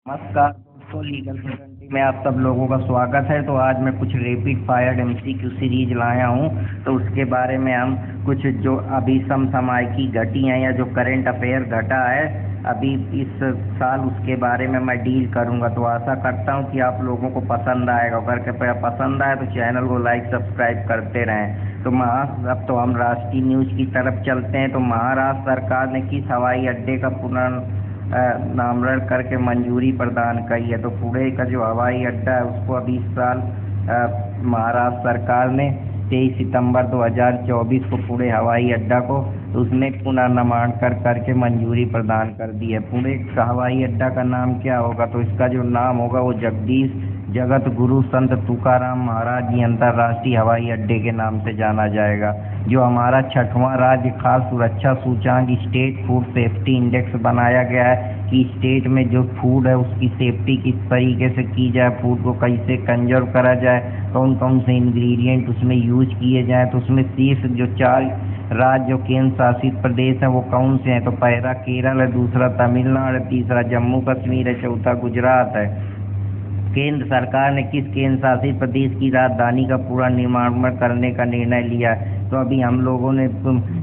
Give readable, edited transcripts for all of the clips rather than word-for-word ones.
नमस्कार दोस्तों, legal friendly में आप सब लोगों का स्वागत है। तो आज मैं कुछ रैपिड फायर एमसीक्यू सीरीज लाया हूं। तो उसके बारे में हम कुछ जो अभी समसामयिकी घटी हैं या जो करंट अफेयर घटा है अभी इस साल, उसके बारे में मैं डील करूंगा। तो आशा करता हूं कि आप लोगों को पसंद आएगा। अगर कृपया पसंद आए तो चैनल को लाइक सब्सक्राइब करते रहें। तो अब तो हम राष्ट्रीय न्यूज़ की तरफ चलते हैं। तो महाराष्ट्र सरकार ने किस हवाई अड्डे का नामकरण करके मंजूरी प्रदान की है। तो पुणे का जो हवाई अड्डा है उसको अभी इस साल महाराष्ट्र सरकार ने 23 सितंबर 2024 को पुणे हवाई अड्डा को उसमें पुनर्नामकरण करके मंजूरी प्रदान कर दी है। पुणे का हवाई अड्डा का नाम क्या होगा? तो इसका जो नाम होगा वो जगदीश जगत गुरु संत तुकाराम महाराज जी अंतर्राष्ट्रीय हवाई अड्डे के नाम से जाना जाएगा। जो हमारा 6वां राज्य खाद्य सुरक्षा सूचांक स्टेट फूड सेफ्टी इंडेक्स बनाया गया है कि स्टेट में जो फूड है उसकी सेफ्टी किस तरीके से की जाए, फूड को कैसे कंजर्व करा जाए, कौन कौन से इंग्रेडिएंट उसमें यूज किए जाएँ। तो उसमें शीर्ष जो 4 राज्य जो केंद्र शासित प्रदेश हैं वो कौन से हैं? तो पहला केरल है, दूसरा तमिलनाडु है, तीसरा जम्मू कश्मीर है, चौथा गुजरात है। केंद्र सरकार ने किस केंद्र शासित प्रदेश की राजधानी का पूरा निर्माण करने का निर्णय लिया है? तो अभी हम लोगों ने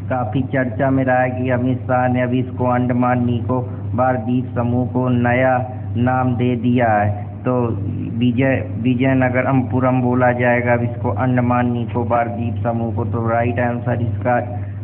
काफ़ी चर्चा में रहा है कि अमित शाह ने अभी इसको अंडमान निकोबार द्वीप समूह को नया नाम दे दिया है। तो विजयनगरमपुरम बोला जाएगा अब इसको, अंडमान निकोबार द्वीप समूह को। तो राइट आंसर इसका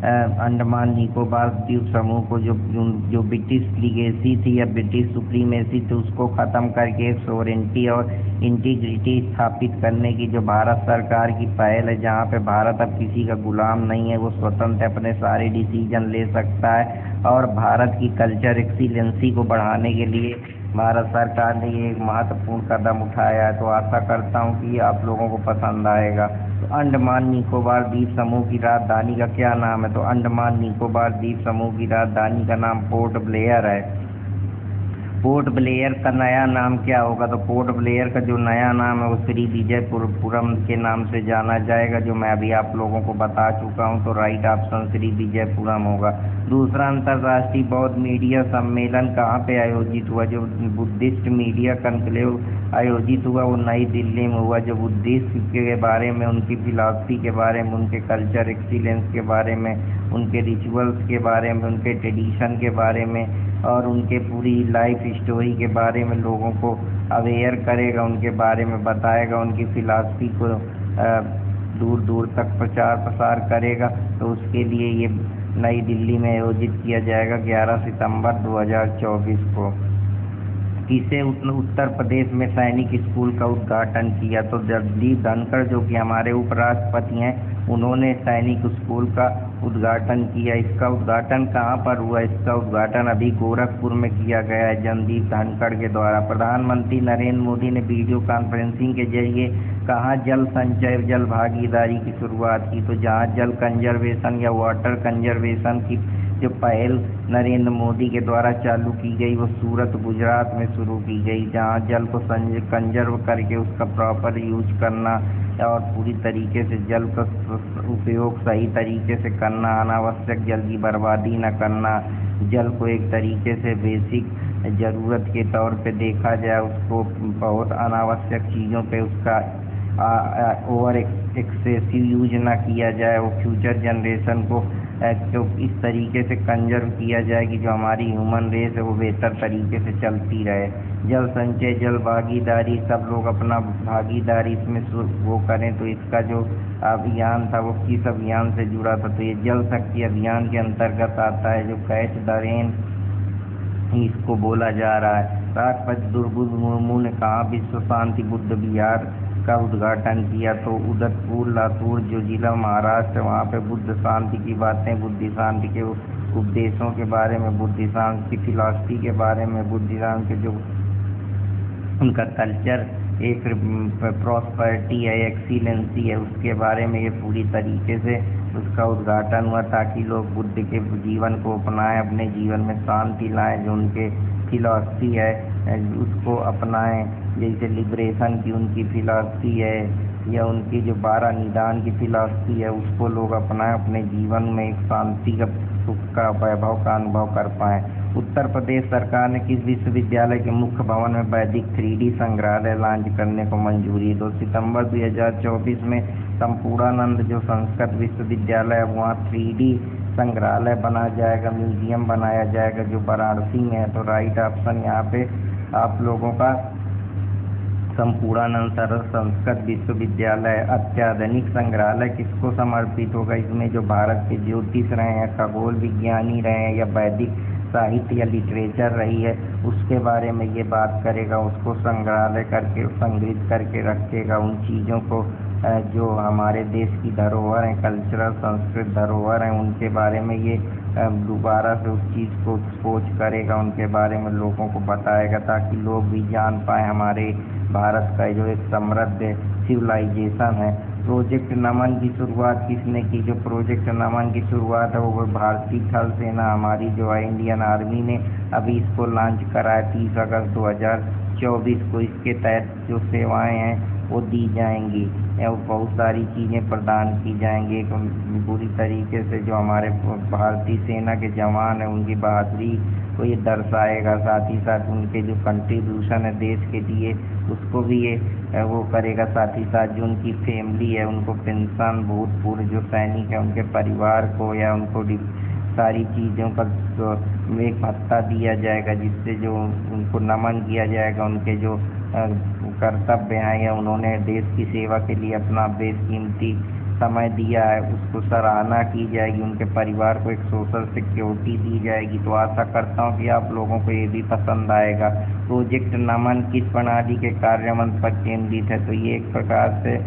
अंडमान निकोबार द्वीप समूह को जो ब्रिटिश लीगेसी थी या ब्रिटिश सुप्रीमेसी थी उसको ख़त्म करके सोवरेनिटी और इंटीग्रिटी स्थापित करने की जो भारत सरकार की पहल है, जहाँ पे भारत अब किसी का गुलाम नहीं है, वो स्वतंत्र अपने सारे डिसीजन ले सकता है। और भारत की कल्चर एक्सीलेंसी को बढ़ाने के लिए भारत सरकार ने ये एक महत्वपूर्ण कदम उठाया है। तो आशा करता हूँ कि आप लोगों को पसंद आएगा। तो अंडमान निकोबार द्वीप समूह की राजधानी का क्या नाम है? तो अंडमान निकोबार द्वीप समूह की राजधानी का नाम पोर्ट ब्लेयर है। पोर्ट ब्लेयर का नया नाम क्या होगा? तो पोर्ट ब्लेयर का जो नया नाम है वो श्री विजयपुरम के नाम से जाना जाएगा, जो मैं अभी आप लोगों को बता चुका हूँ। तो राइट ऑप्शन श्री विजयपुरम होगा। दूसरा अंतर्राष्ट्रीय बौद्ध मीडिया सम्मेलन कहाँ पे आयोजित हुआ? जो बुद्धिस्ट मीडिया कॉन्क्लेव आयोजित हुआ वो नई दिल्ली में हुआ। जो बुद्धिस्ट के बारे में, उनकी फिलॉसफी के बारे में, उनके कल्चर एक्सीलेंस के बारे में, उनके रिचुअल्स के बारे में, उनके ट्रेडिशन के बारे में और उनके पूरी लाइफ स्टोरी के बारे में लोगों को अवेयर करेगा, उनके बारे में बताएगा, उनकी फिलॉसफी को दूर दूर तक प्रचार प्रसार करेगा। तो उसके लिए ये नई दिल्ली में आयोजित किया जाएगा 11 सितंबर 2024 को। किसे उत्तर प्रदेश में सैनिक स्कूल का उद्घाटन किया? तो जगदीप धनखड़ जो कि हमारे उपराष्ट्रपति हैं, उन्होंने सैनिक स्कूल का उद्घाटन किया। इसका उद्घाटन कहाँ पर हुआ? इसका उद्घाटन अभी गोरखपुर में किया गया है जगदीप धनखड़ के द्वारा। प्रधानमंत्री नरेंद्र मोदी ने वीडियो कॉन्फ्रेंसिंग के जरिए कहाँ जल संचय जल भागीदारी की शुरुआत की? तो जहाँ जल कंजर्वेशन या वाटर कंजर्वेशन की जो पहल नरेंद्र मोदी के द्वारा चालू की गई वो सूरत गुजरात में शुरू की गई, जहाँ जल को कंजर्व करके उसका प्रॉपर यूज करना और पूरी तरीके से जल का उपयोग सही तरीके से करना, अनावश्यक जल की बर्बादी न करना, जल को एक तरीके से बेसिक ज़रूरत के तौर पे देखा जाए, उसको बहुत अनावश्यक चीज़ों पे उसका ओवर एक्सेसिव यूज ना किया जाए। वो फ्यूचर जनरेशन को तो इस तरीके से कंजर्व किया जाए कि जो हमारी ह्यूमन रेस है वो बेहतर तरीके से चलती रहे। जल संचय जल भागीदारी, सब लोग अपना भागीदारी इसमें वो करें। तो इसका जो अभियान था वो किस अभियान से जुड़ा था? तो ये जल शक्ति अभियान के अंतर्गत आता है, जो कैच द रेन इसको बोला जा रहा है। राष्ट्रपति द्रौपदी मुर्मू ने कहा विश्व शांति बुद्ध विहार का उद्घाटन किया? तो उदयपुर लातूर जो जिला महाराष्ट्र है वहाँ पे बुद्ध शांति की बातें, बुद्ध शांति के उपदेशों के बारे में, बुद्ध शांति की फिलॉसफी के बारे में, बुद्ध शांति के जो उनका कल्चर एक प्रॉस्पेरिटी है, एक्सीलेंसी है, उसके बारे में ये पूरी तरीके से उसका उद्घाटन हुआ ताकि लोग बुद्ध के जीवन को अपनाएं, अपने जीवन में शांति लाएं, जो उनके फिलॉसफी है उसको अपनाएं। जैसे लिबरेशन की उनकी फिलॉसफी है या उनकी जो 12 निदान की फिलॉसफी है उसको लोग अपनाएं, अपने जीवन में एक शांति का, सुख का, वैभव का अनुभव कर पाएं। उत्तर प्रदेश सरकार ने किस विश्वविद्यालय के मुख्य भवन में वैदिक 3D संग्रहालय लॉन्च करने को मंजूरी? 2 सितंबर 2024 में संपूर्णानंद जो संस्कृत विश्वविद्यालय है वहाँ 3D संग्रहालय बनाया जाएगा, म्यूजियम बनाया जाएगा जो वाराणसी में है। तो राइट ऑप्शन यहाँ पे आप लोगों का संपूर्णानंद संस्कृत विश्वविद्यालय। अत्याधुनिक संग्रहालय किसको समर्पित होगा? इसमें जो भारत के ज्योतिष रहे हैं, खगोल विज्ञानी रहे हैं या वैदिक साहित्य या लिटरेचर रही है उसके बारे में ये बात करेगा, उसको संग्रहालय करके संग्रहित करके रखेगा। उन चीज़ों को जो हमारे देश की धरोहर हैं, कल्चरल संस्कृत धरोहर हैं, उनके बारे में ये दोबारा से उस चीज़ को खोज करेगा, उनके बारे में लोगों को बताएगा ताकि लोग भी जान पाएँ हमारे भारत का जो एक समृद्ध सिविलाइजेशन है। प्रोजेक्ट नमन की शुरुआत किसने की? जो प्रोजेक्ट नमन की शुरुआत है वो भारतीय थल सेना, हमारी जो है इंडियन आर्मी ने अभी इसको लॉन्च करा है 30 अगस्त 2024 को। इसके तहत जो सेवाएं हैं वो दी जाएंगी और बहुत सारी चीज़ें प्रदान की जाएंगी। एक पूरी तरीके से जो हमारे भारतीय सेना के जवान हैं उनकी बहादुरी को ये दर्शाएगा, साथ ही साथ उनके जो कंट्रीब्यूशन है देश के लिए उसको भी ये वो करेगा। साथ ही साथ जो उनकी फैमिली है उनको पेंशन, भूतपूर्व जो सैनिक है उनके परिवार को या उनको सारी चीज़ों का एक भत्ता दिया जाएगा जिससे जो उनको नमन किया जाएगा, उनके जो कर्तव्य हैं या उन्होंने देश की सेवा के लिए अपना बेशकीमती समय दिया है उसको सराहना की जाएगी, उनके परिवार को एक सोशल सिक्योरिटी दी जाएगी। तो आशा करता हूँ कि आप लोगों को ये भी पसंद आएगा। प्रोजेक्ट नमन किस प्रणाली के कार्यान्वयन पर केंद्रित है? तो ये एक प्रकार से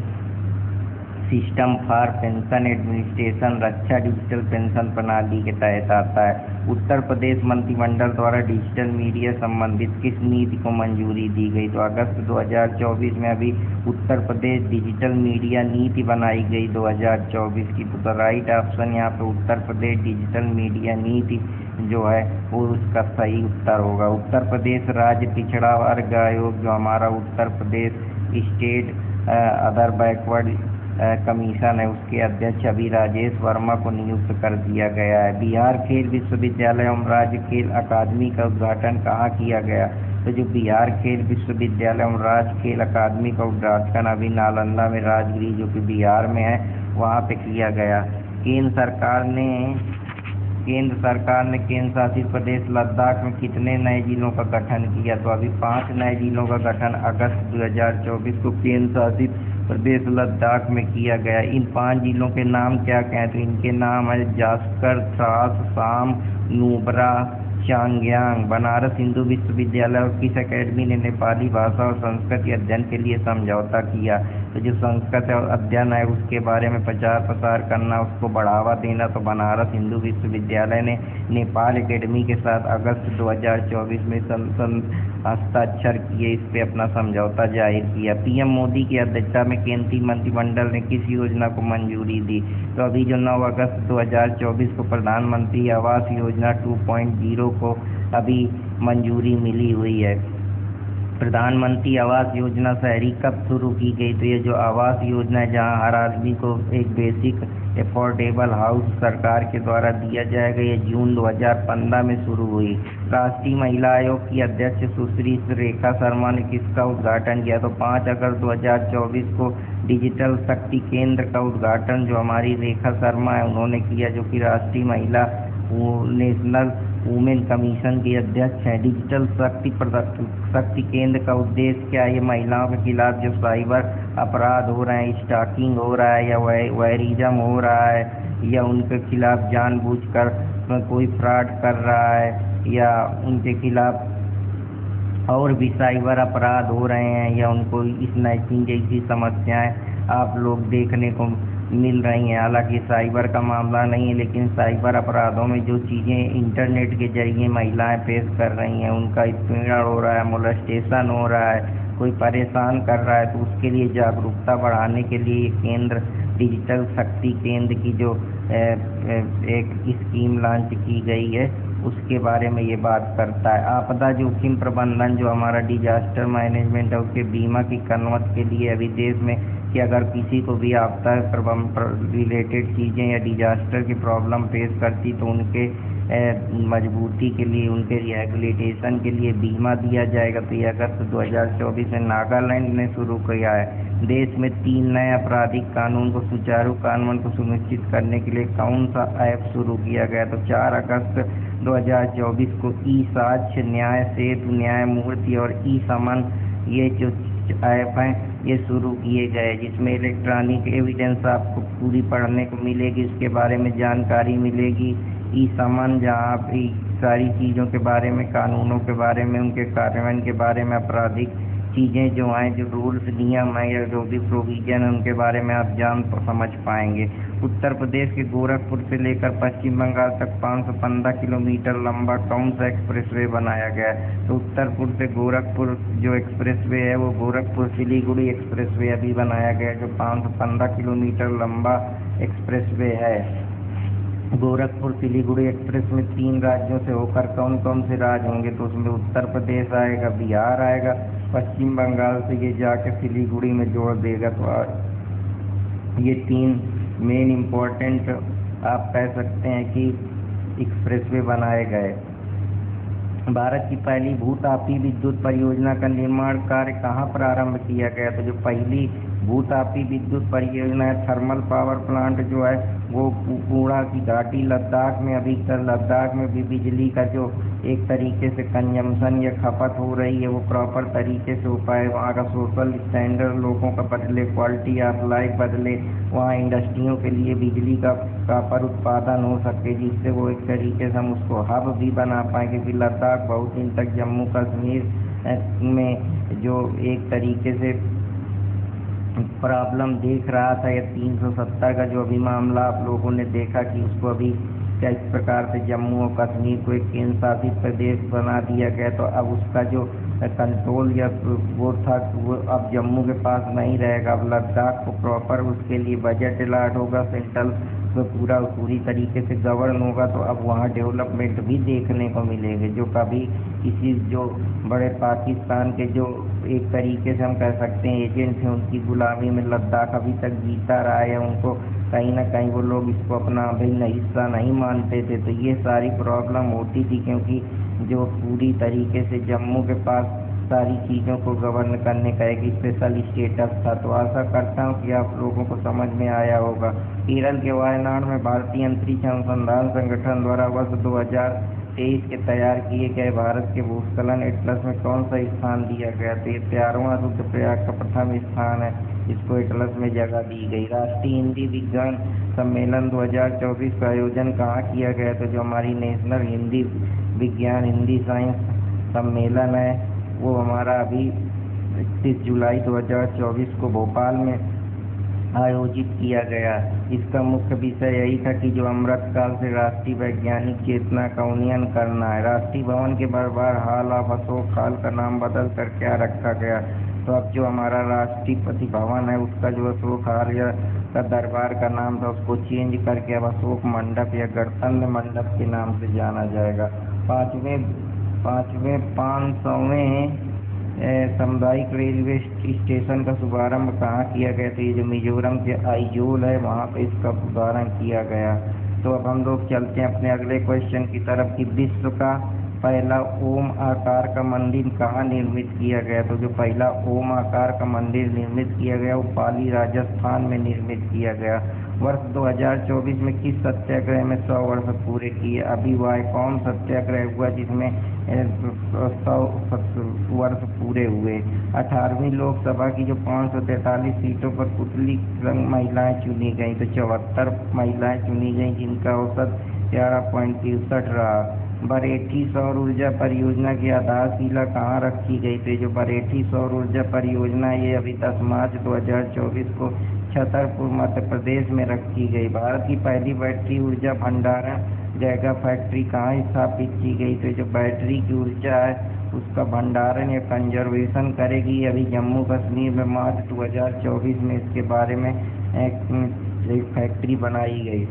system for pension administration Raksha digital pension प्रणाली के तहत आता है। उत्तर प्रदेश मंत्रिमंडल द्वारा डिजिटल मीडिया संबंधित किस नीति को मंजूरी दी गई? तो अगस्त 2024 में अभी उत्तर प्रदेश डिजिटल मीडिया नीति बनाई गई 2024 की। तो राइट ऑप्शन यहाँ पे उत्तर प्रदेश डिजिटल मीडिया नीति जो है वो उसका सही उत्तर होगा। उत्तर प्रदेश राज्य पिछड़ा वर्ग आयोग जो हमारा Uttar Pradesh state other backward commission है उसके अध्यक्ष अभी राजेश वर्मा को नियुक्त कर दिया गया है। बिहार खेल विश्वविद्यालय एवं राज्य खेल अकादमी का उद्घाटन कहाँ किया गया? तो जो बिहार खेल विश्वविद्यालय एवं राज्य खेल अकादमी का उद्घाटन अभी नालंदा में राजगीर जो कि बिहार में है वहाँ पे किया गया। केंद्र सरकार ने केंद्र शासित प्रदेश लद्दाख में कितने नए जिलों का गठन किया? तो अभी 5 नए जिलों का गठन अगस्त 2024 को केंद्र शासित प्रदेश लद्दाख में किया गया। इन 5 जिलों के नाम क्या क्या हैं? तो इनके नाम है जास्कर, त्रास, साम, नुब्रा, चांगयांग। बनारस हिंदू विश्वविद्यालय और किस अकेडमी ने नेपाली भाषा और संस्कृत अध्ययन के लिए समझौता किया? तो जो संस्कृत अध्ययन है उसके बारे में प्रचार प्रसार करना, उसको बढ़ावा देना, तो बनारस हिंदू विश्वविद्यालय ने नेपाल अकेडमी के साथ अगस्त 2024 में हस्ताक्षर किए, इस पे अपना समझौता जाहिर किया। पीएम मोदी की अध्यक्षता में केंद्रीय मंत्रिमंडल ने किस योजना को मंजूरी दी? तो अभी जो 9 अगस्त 2024 को प्रधानमंत्री आवास योजना 2.0 को अभी मंजूरी मिली हुई है। प्रधानमंत्री आवास योजना शहरी कब शुरू की गई? तो ये जो आवास योजना है जहां हर आदमी को एक बेसिक अफोर्डेबल हाउस सरकार के द्वारा दिया जाएगा, ये जून 2015 में शुरू हुई। राष्ट्रीय महिला आयोग की अध्यक्ष सुश्री रेखा शर्मा ने किसका उद्घाटन किया? तो 5 अगस्त 2024 को डिजिटल शक्ति केंद्र का उद्घाटन जो हमारी रेखा शर्मा है उन्होंने किया, जो कि राष्ट्रीय महिला नेशनल वुमेन कमीशन की अध्यक्ष हैं। डिजिटल शक्ति केंद्र का उद्देश्य क्या है? ये महिलाओं के खिलाफ जो साइबर अपराध हो रहे हैं, स्टॉकिंग हो रहा है या वैरिज्म हो रहा है या उनके खिलाफ जानबूझकर कोई फ्रॉड कर रहा है या उनके खिलाफ और भी साइबर अपराध हो रहे हैं या उनको स्नैचिंग जैसी समस्याएं आप लोग देखने को मिल रही हैं। हालांकि साइबर का मामला नहीं है, लेकिन साइबर अपराधों में जो चीज़ें इंटरनेट के जरिए महिलाएं फेस कर रही हैं, उनका उत्पीड़न हो रहा है, मोलेस्टेशन हो रहा है, कोई परेशान कर रहा है, तो उसके लिए जागरूकता बढ़ाने के लिए केंद्र डिजिटल शक्ति केंद्र की जो एक स्कीम लॉन्च की गई है उसके बारे में ये बात करता है। आपदा जोखिम प्रबंधन जो हमारा डिजास्टर मैनेजमेंट है, उसके बीमा की कन्वर्ट के लिए अभी देश में कि अगर किसी को भी आपदा रिलेटेड चीज़ें या डिजास्टर की प्रॉब्लम फेस करती तो उनके मजबूती के लिए, उनके रिहेबिलिटेशन के लिए बीमा दिया जाएगा। तो ये अगस्त 2024 में नागालैंड ने शुरू किया है। देश में 3 नए आपराधिक कानून को सुचारू कानून को सुनिश्चित करने के लिए कौन सा ऐप शुरू किया गया? तो 4 अगस्त 2024 को ई साक्ष्य, न्याय सेतु, न्यायमूर्ति और ई समन, ये जो ऐप हैं ये शुरू किए गए, जिसमें इलेक्ट्रॉनिक एविडेंस आपको पूरी पढ़ने को मिलेगी, उसके बारे में जानकारी मिलेगी। ई समन जहाँ भी सारी चीज़ों के बारे में, कानूनों के बारे में, उनके कार्यान्वयन के बारे में, आपराधिक चीज़ें जो हैं, जो रूल्स नियम हैं या जो भी प्रोविजन है उनके बारे में आप जान समझ पाएंगे। उत्तर प्रदेश के गोरखपुर से लेकर पश्चिम बंगाल तक 515 किलोमीटर लंबा कौन सा एक्सप्रेसवे बनाया गया है? तो उत्तरपुर से गोरखपुर जो एक्सप्रेसवे है वो गोरखपुर सिलीगुड़ी एक्सप्रेसवे अभी बनाया गया है, जो 515 किलोमीटर लंबा एक्सप्रेसवे है। गोरखपुर सिलीगुड़ी एक्सप्रेस में 3 राज्यों से होकर कौन कौन से राज्य होंगे? तो उसमें उत्तर प्रदेश आएगा, बिहार आएगा, पश्चिम बंगाल से ये जाके सिलीगुड़ी में जोड़ देगा। तो ये 3 मेन इम्पोर्टेंट आप कह सकते हैं कि एक्सप्रेसवे बनाए गए। भारत की पहली भूतापी विद्युत परियोजना का निर्माण कार्य कहाँ प्रारंभ किया गया? तो जो पहली भूतापी विद्युत परियोजना है, थर्मल पावर प्लांट जो है वो पूर्णा की घाटी लद्दाख में, अभी तक लद्दाख में भी बिजली का जो एक तरीके से कंजम्पशन या खपत हो रही है वो प्रॉपर तरीके से हो पाए, वहाँ का सोशल स्टैंडर्ड लोगों का बदले, क्वालिटी ऑफ लाइफ बदले, वहाँ इंडस्ट्रियों के लिए बिजली का प्रॉपर उत्पादन हो सके, जिससे वो एक तरीके से हम उसको हब भी बना पाएँ। क्योंकि लद्दाख बहुत दिन तक जम्मू कश्मीर में जो एक तरीके से प्रॉब्लम देख रहा था, या 370 का जो अभी मामला आप लोगों ने देखा कि उसको अभी किस प्रकार से जम्मू और कश्मीर को एक केंद्र शासित प्रदेश बना दिया गया, तो अब उसका जो कंट्रोल या वो था वो अब जम्मू के पास नहीं रहेगा। अब लद्दाख को प्रॉपर उसके लिए बजट अलॉट होगा, सेंट्रल तो पूरी तरीके से गवर्न होगा, तो अब वहाँ डेवलपमेंट भी देखने को मिलेगी। जो कभी किसी जो बड़े पाकिस्तान के जो एक तरीके से हम कह सकते हैं एजेंट हैं, उनकी गुलामी में लद्दाख अभी तक जीता रहा है, उनको कहीं ना कहीं वो लोग इसको अपना अभिन्न हिस्सा नहीं मानते थे। तो ये सारी प्रॉब्लम होती थी, क्योंकि जो पूरी तरीके से जम्मू के पास सारी चीज़ों को गवर्न करने का एक स्पेशल स्टेटस था। तो आशा करता हूँ कि आप लोगों को समझ में आया होगा। केरल के वायनाड में भारतीय अंतरिक्ष अनुसंधान संगठन द्वारा वर्ष 2023 के तैयार किए गए भारत के भूस्खलन एटलस में कौन सा स्थान दिया गया? तो ये 13वां रुद्रप्रयाग का प्रथम स्थान है, इसको एटलस में जगह दी गई। राष्ट्रीय हिंदी विज्ञान सम्मेलन 2024 का आयोजन कहाँ किया गया? तो जो हमारी नेशनल हिंदी विज्ञान हिंदी साइंस सम्मेलन है वो हमारा अभी 31 जुलाई 2024 को भोपाल में आयोजित किया गया। इसका मुख्य विषय यही था कि जो अमृतकाल से राष्ट्रीय वैज्ञानिक चेतना का उन्नयन करना है। राष्ट्रीय भवन के बार हाल ऑफ अशोक हाल का नाम बदल कर क्या रखा गया? तो अब जो हमारा राष्ट्रपति भवन है उसका जो अशोक हाल या का दरबार का नाम था उसको चेंज करके अब अशोक मंडप या गणतंत्र मंडप के नाम से जाना जाएगा। 5वें सामुदायिक रेलवे स्टेशन का शुभारंभ कहाँ किया गया? तो ये जो मिजोरम के आइजोल है वहाँ पे इसका शुभारंभ किया गया। तो अब हम लोग चलते हैं अपने अगले क्वेश्चन की तरफ कि विश्व का पहला ओम आकार का मंदिर कहाँ निर्मित किया गया? तो जो पहला ओम आकार का मंदिर निर्मित किया गया वो पाली राजस्थान में निर्मित किया गया। वर्ष 2024 में किस सत्याग्रह में 100 वर्ष पूरे किए? अभी वह कौन सत्याग्रह हुआ जिसमें 100 वर्ष पूरे हुए? 18वीं लोकसभा की जो 543 सीटों पर पुतली रंग महिलाएं चुनी गई, तो 74 महिलाएं चुनी गई जिनका औसत 11.63 रहा। बरेठी सौर ऊर्जा परियोजना की आधारशिला कहाँ रखी गई? तो जो बरेठी सौर ऊर्जा परियोजना ये अभी 10 मार्च 2024 को छतरपुर मध्य प्रदेश में रखी गई। भारत की पहली बैटरी ऊर्जा भंडारण जगह फैक्ट्री कहाँ स्थापित की गई? तो जो बैटरी की ऊर्जा है उसका भंडारण या कंजर्वेशन करेगी अभी जम्मू कश्मीर में मार्च 2024 में इसके बारे में एक फैक्ट्री बनाई गई।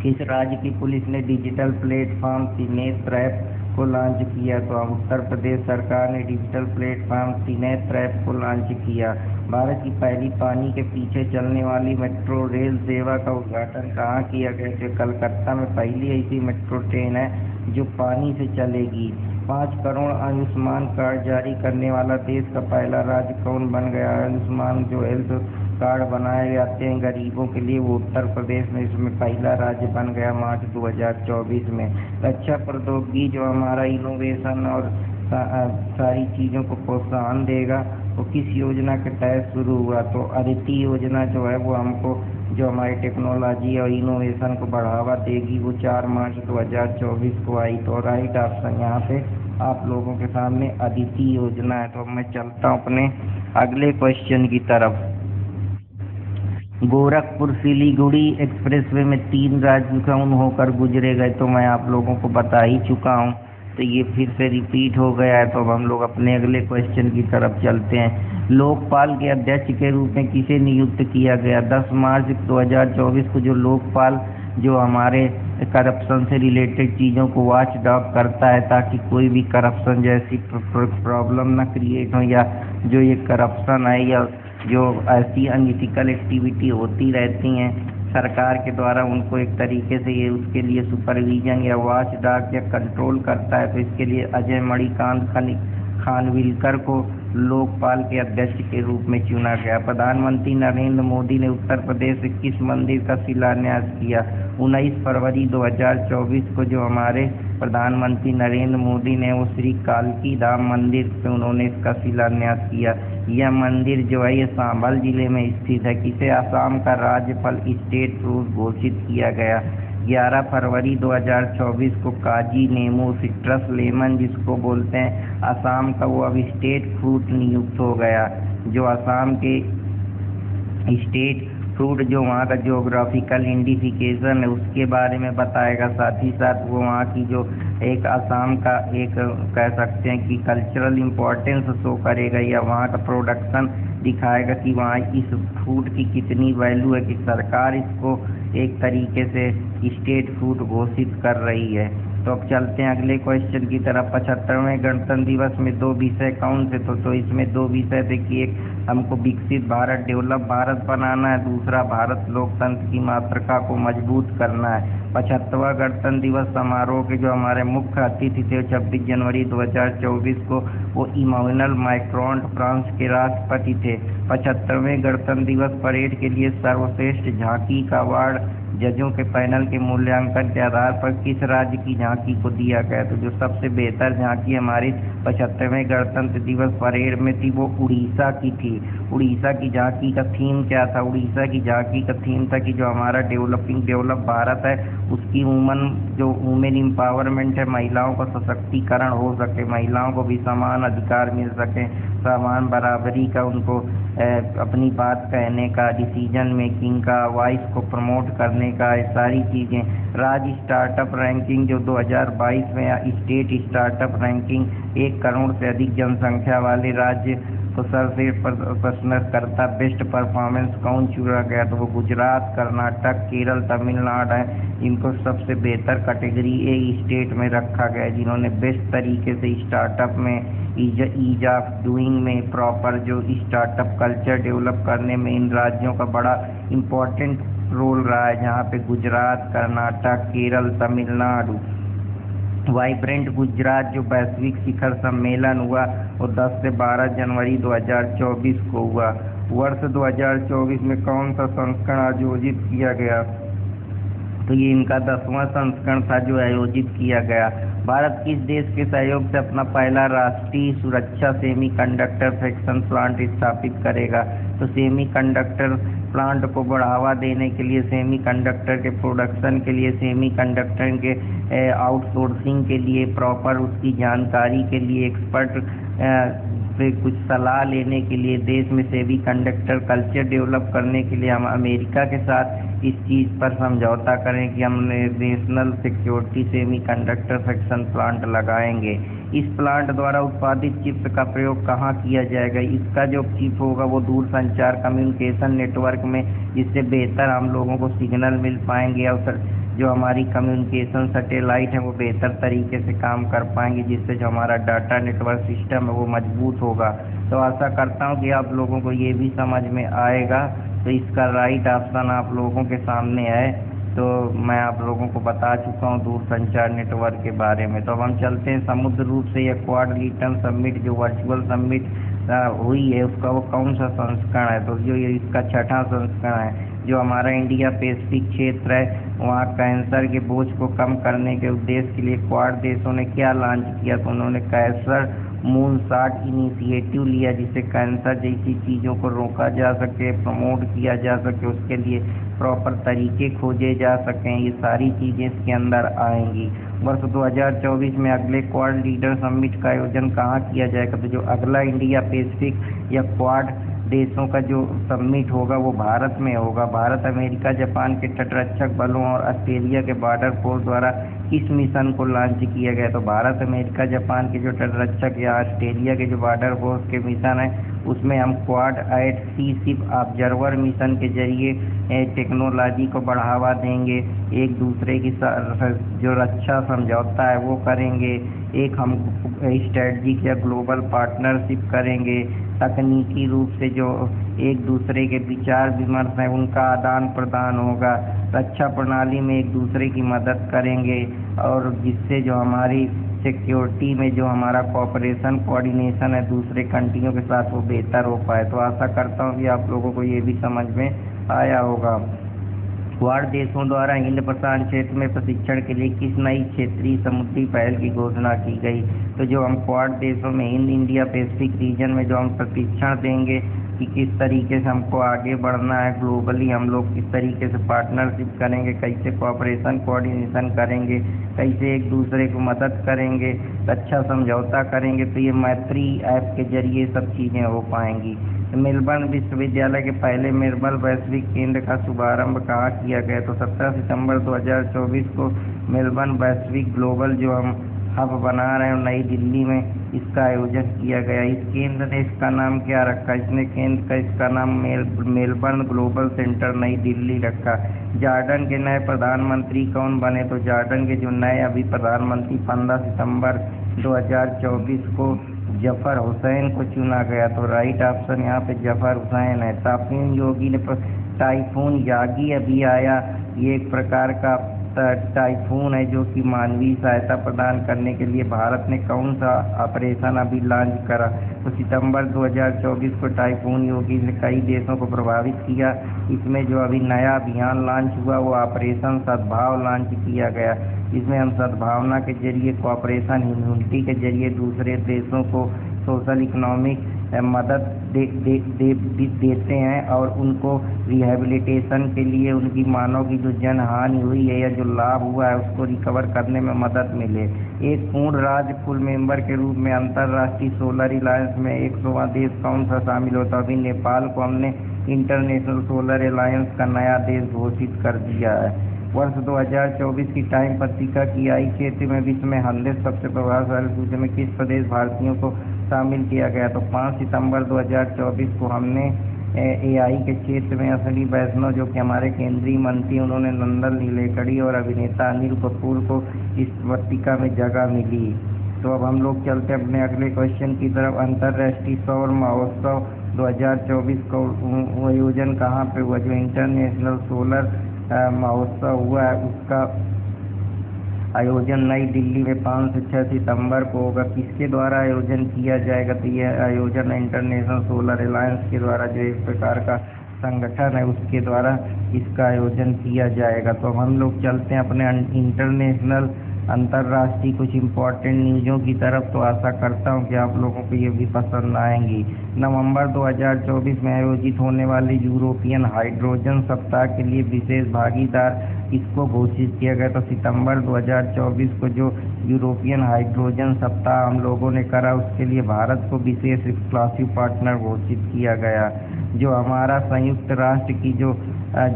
किस राज्य की पुलिस ने डिजिटल प्लेटफॉर्म सीनेट ट्रैप को लॉन्च किया? तो उत्तर प्रदेश सरकार ने डिजिटल प्लेटफॉर्म सीनेट ट्रैप को लॉन्च किया। भारत की पहली पानी के पीछे चलने वाली मेट्रो रेल सेवा का उद्घाटन कहाँ किया गया? तो कलकत्ता में पहली ऐसी मेट्रो ट्रेन है जो पानी से चलेगी। 5 करोड़ आयुष्मान कार्ड जारी करने वाला देश का पहला राज्य कौन बन गया? आयुष्मान जो हेल्थ कार्ड बनाए जाते हैं गरीबों के लिए, वो उत्तर प्रदेश में इसमें पहला राज्य बन गया मार्च 2024 में। रक्षा प्रौद्योगिकी जो हमारा इनोवेशन और सारी चीज़ों को प्रोत्साहन देगा, वो किस योजना के तहत शुरू हुआ? तो अदिति योजना जो है वो हमको जो हमारी टेक्नोलॉजी और इनोवेशन को बढ़ावा देगी, वो 4 मार्च 2024 को आई। तो राइट ऑप्शन यहाँ पे आप लोगों के सामने अदिति योजना है। तो मैं चलता हूँ अपने अगले क्वेश्चन की तरफ। गोरखपुर सिलीगुड़ी एक्सप्रेसवे में 3 राज्य कौन होकर गुजरे गए? तो मैं आप लोगों को बता ही चुका हूँ, तो ये फिर से रिपीट हो गया है। तो अब हम लोग अपने अगले क्वेश्चन की तरफ चलते हैं। लोकपाल के अध्यक्ष के रूप में किसे नियुक्त किया गया? 10 मार्च 2024 को जो लोकपाल जो हमारे करप्शन से रिलेटेड चीज़ों को वॉच डॉग करता है, ताकि कोई भी करप्शन जैसी प्रॉब्लम ना क्रिएट हो, या जो ये करप्शन है या जो ऐसी अनइथिकल एक्टिविटी होती रहती हैं सरकार के द्वारा, उनको एक तरीके से ये उसके लिए सुपरविजन या वॉच डॉग या कंट्रोल करता है। तो इसके लिए अजय मणिकांत खानविलकर को लोकपाल के अध्यक्ष के रूप में चुना गया। प्रधानमंत्री नरेंद्र मोदी ने उत्तर प्रदेश से किस मंदिर का शिलान्यास किया? 19 फरवरी 2024 को जो हमारे प्रधानमंत्री नरेंद्र मोदी ने वो श्री कालकी धाम मंदिर से उन्होंने इसका शिलान्यास किया। यह मंदिर जो है ये सांभल जिले में स्थित है। किसे असम का राज्य फल स्टेट फ्रूट घोषित किया गया? 11 फरवरी 2024 को काजी नेमू सिट्रस लेमन जिसको बोलते हैं असम का, वो अब स्टेट फ्रूट नियुक्त हो गया। जो असम के स्टेट फ्रूट जो वहाँ का जियोग्राफिकल आइडेंटिफिकेशन है उसके बारे में बताएगा, साथ ही साथ वो वहाँ की जो एक असम का एक कह सकते हैं कि कल्चरल इम्पोर्टेंस शो करेगा, या वहाँ का प्रोडक्शन दिखाएगा कि वहाँ इस फ्रूट की कितनी वैल्यू है कि सरकार इसको एक तरीके से स्टेट फ्रूट घोषित कर रही है। तो अब चलते हैं अगले क्वेश्चन की तरफ। 75वें गणतंत्र दिवस में 2 विषय कौन से? तो इसमें 2 विषय थे कि एक हमको विकसित भारत डेवलप भारत बनाना है, दूसरा भारत लोकतंत्र की मातृका को मजबूत करना है। 75वां गणतंत्र दिवस समारोह के जो हमारे मुख्य अतिथि थे 26 जनवरी 2024 को वो इमैनुअल मैक्रोन फ्रांस के राष्ट्रपति थे। 75वें गणतंत्र दिवस परेड के लिए सर्वश्रेष्ठ झांकी का अवार्ड जजों के पैनल के मूल्यांकन के आधार पर किस राज्य की झांकी को दिया गया? तो जो सबसे बेहतर झांकी हमारी 75वें गणतंत्र दिवस परेड में थी वो उड़ीसा की थी। उड़ीसा की झांकी का थीम क्या था? उड़ीसा की झांकी का थीम था कि जो हमारा डेवलप भारत है उसकी वुमेन एम्पावरमेंट है, महिलाओं का सशक्तिकरण हो सके, महिलाओं को भी समान अधिकार मिल सके, समान बराबरी का उनको अपनी बात कहने का, डिसीजन मेकिंग का, वॉइस को प्रमोट करने का, ये सारी चीज़ें। राज्य स्टार्टअप रैंकिंग जो 2022 में स्टेट स्टार्टअप रैंकिंग 1 करोड़ से अधिक जनसंख्या वाले राज्य को सर्वश्रेष्ठ प्रश्न करता बेस्ट परफॉर्मेंस कौन चुना गया? तो वो गुजरात, कर्नाटक, केरल, तमिलनाडु है। इनको सबसे बेहतर कैटेगरी ए स्टेट में रखा गया है, जिन्होंने बेस्ट तरीके से स्टार्टअप में ईज ऑफ डूइंग में प्रॉपर जो स्टार्टअप कल्चर डेवलप करने में इन राज्यों का बड़ा इम्पोर्टेंट रोल रहा है, जहाँ पे गुजरात, कर्नाटक, केरल, तमिलनाडु। वाइब्रेंट गुजरात जो वैश्विक शिखर सम्मेलन हुआ वो 10 से 12 जनवरी 2024 को हुआ। वर्ष 2024 में कौन सा संस्करण आयोजित किया गया? तो ये इनका 10वां संस्करण था जो आयोजित किया गया। भारत किस देश के सहयोग से अपना पहला राष्ट्रीय सुरक्षा सेमीकंडक्टर फैक्शन प्लांट स्थापित करेगा? तो सेमीकंडक्टर प्लांट को बढ़ावा देने के लिए, सेमीकंडक्टर के प्रोडक्शन के लिए, सेमीकंडक्टर के आउटसोर्सिंग के लिए, प्रॉपर उसकी जानकारी के लिए, एक्सपर्ट से कुछ सलाह लेने के लिए, देश में सेमीकंडक्टर कल्चर डेवलप करने के लिए हम अमेरिका के साथ इस चीज़ पर समझौता करें कि हम national security semiconductor faction plant लगाएंगे। इस प्लांट द्वारा उत्पादित चिप्स का प्रयोग कहाँ किया जाएगा? इसका जो चिप होगा वो दूरसंचार कम्युनिकेशन नेटवर्क में, जिससे बेहतर हम लोगों को सिग्नल मिल पाएंगे और जो हमारी कम्युनिकेशन सैटेलाइट है वो बेहतर तरीके से काम कर पाएंगे, जिससे जो हमारा डाटा नेटवर्क सिस्टम है वो मजबूत होगा। तो आशा करता हूँ कि आप लोगों को ये भी समझ में आएगा। तो इसका राइट ऑप्शन आप लोगों के सामने है। तो मैं आप लोगों को बता चुका हूँ दूरसंचार नेटवर्क के बारे में। तो अब हम चलते हैं समुद्र रूप से यह क्वाड लीटन समिट जो वर्चुअल समिट हुई है उसका वो कौन सा संस्करण है। तो जो ये इसका छठा संस्करण है। जो हमारा इंडिया पैसिफिक क्षेत्र है वहाँ कैंसर के बोझ को कम करने के उद्देश्य के लिए क्वाड देशों ने क्या लॉन्च किया। तो उन्होंने कैंसर मूनशॉट इनिशिएटिव लिया, जिससे कैंसर जैसी चीज़ों को रोका जा सके, प्रमोट किया जा सके, उसके लिए प्रॉपर तरीके खोजे जा सकें। ये सारी चीज़ें इसके अंदर आएंगी। वर्ष 2024 में अगले क्वाड लीडर समिट का आयोजन कहाँ किया जाएगा। तो जो अगला इंडिया पैसिफिक या क्वाड देशों का जो समिट होगा वो भारत में होगा। भारत अमेरिका जापान के तटरक्षक बलों और ऑस्ट्रेलिया के बॉर्डर फोर्स द्वारा इस मिशन को लॉन्च किया गया। तो भारत अमेरिका जापान के जो तटरक्षक या ऑस्ट्रेलिया के जो बॉर्डर फोर्स के मिशन है उसमें हम क्वाड एट सी शिप ऑब्जर्वर मिशन के जरिए टेक्नोलॉजी को बढ़ावा देंगे, एक दूसरे की जो रक्षा समझौता है वो करेंगे, एक हम स्ट्रेटजिक या ग्लोबल पार्टनरशिप करेंगे, तकनीकी रूप से जो एक दूसरे के विचार विमर्श है उनका आदान प्रदान होगा, रक्षा प्रणाली में एक दूसरे की मदद करेंगे और जिससे जो हमारी सिक्योरिटी में जो हमारा कोऑपरेशन कोऑर्डिनेशन है दूसरे कंट्रियों के साथ वो बेहतर हो पाए। तो आशा करता हूँ कि आप लोगों को ये भी समझ में आया होगा। क्वाड देशों द्वारा हिंद प्रशांत क्षेत्र में प्रशिक्षण के लिए किस नई क्षेत्रीय समुद्री पहल की घोषणा की गई। तो जो हम क्वाड देशों में हिंद इंडिया पैसिफिक रीजन में जो हम प्रशिक्षण देंगे कि किस तरीके से हमको आगे बढ़ना है, ग्लोबली हम लोग किस तरीके से पार्टनरशिप करेंगे, कैसे कोऑपरेशन कोऑर्डिनेशन करेंगे, कैसे एक दूसरे को मदद करेंगे, अच्छा समझौता करेंगे। तो ये मैत्री ऐप के जरिए सब चीज़ें हो पाएंगी। मेलबर्न विश्वविद्यालय के पहले मेलबर्न वैश्विक केंद्र का शुभारंभ कहाँ किया गया। तो 17 सितंबर 2024 को मेलबर्न वैश्विक ग्लोबल जो हम हब बना रहे हैं नई दिल्ली में इसका आयोजन किया गया। इस केंद्र ने इसका नाम क्या रखा, इसने केंद्र का इसका नाम मेलबर्न ग्लोबल सेंटर नई दिल्ली रखा। जॉर्डन के नए प्रधानमंत्री कौन बने। तो जॉर्डन के जो नए अभी प्रधानमंत्री 15 सितंबर 2024 को जफर हुसैन को चुना गया। तो राइट ऑप्शन यहाँ पे जफर हुसैन है। टाइफून यागी अभी आया, ये एक प्रकार का टाइफून है जो कि मानवीय सहायता प्रदान करने के लिए भारत ने कौन सा ऑपरेशन अभी लॉन्च करा। तो सितंबर 2024 को टाइफून योगी ने कई देशों को प्रभावित किया। इसमें जो अभी नया अभियान लॉन्च हुआ वो ऑपरेशन सद्भाव लॉन्च किया गया। इसमें हम सद्भावना के जरिए कोऑपरेशन ह्यूमैनिटी के जरिए दूसरे देशों को सोशल इकोनॉमिक मदद देते हैं और उनको रिहेबिलिटेशन के लिए उनकी मानव की जो जनहानि हुई है या जो लाभ हुआ है उसको रिकवर करने में मदद मिले। एक पूर्ण राज्य फुल मेंबर के रूप में अंतर्राष्ट्रीय सोलर अलायंस में 100वां देश कौन सा शामिल होता। अभी नेपाल को हमने इंटरनेशनल सोलर अलायंस का नया देश घोषित कर दिया है। वर्ष 2024 की टाइम पत्रिका की आई क्षेत्र में विश्व में 100 सबसे प्रभावशाली सूची में किस प्रदेश भारतीयों को शामिल किया गया। तो 5 सितंबर 2024 को हमने एआई के क्षेत्र में अश्विनी वैष्णव जो कि हमारे केंद्रीय मंत्री उन्होंने नंदन नीलेकणी और अभिनेता अनिल कपूर को इस पत्रिका में जगह मिली। तो अब हम लोग चलते अपने अगले क्वेश्चन की तरफ। अंतर्राष्ट्रीय सौर महोत्सव 2024 का आयोजन कहाँ पे हुआ। जो इंटरनेशनल सोलर महोत्सव हुआ है उसका आयोजन नई दिल्ली में 5 से 6 सितंबर को होगा। किसके द्वारा आयोजन किया जाएगा। तो यह आयोजन इंटरनेशनल सोलर अलायंस के द्वारा जो एक प्रकार का संगठन है उसके द्वारा इसका आयोजन किया जाएगा। तो हम लोग चलते हैं अपने इंटरनेशनल अंतर्राष्ट्रीय कुछ इम्पोर्टेंट न्यूज़ों की तरफ। तो आशा करता हूं कि आप लोगों को ये भी पसंद आएंगी। नवंबर 2024 में आयोजित होने वाले यूरोपियन हाइड्रोजन सप्ताह के लिए विशेष भागीदार इसको घोषित किया गया। तो सितंबर 2024 को जो यूरोपियन हाइड्रोजन सप्ताह हम लोगों ने करा उसके लिए भारत को विशेष एक्सक्लूसिव पार्टनर घोषित किया गया। जो हमारा संयुक्त राष्ट्र की जो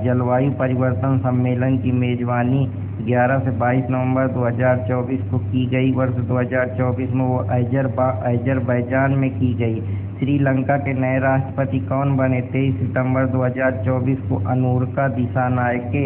जलवायु परिवर्तन सम्मेलन की मेजबानी 11 से 22 नवंबर 2024 को की गई। वर्ष 2024 में वो अजरबैजान में की गई। श्रीलंका के नए राष्ट्रपति कौन बने? 23 सितंबर 2024 को अनुरका दिसानायके,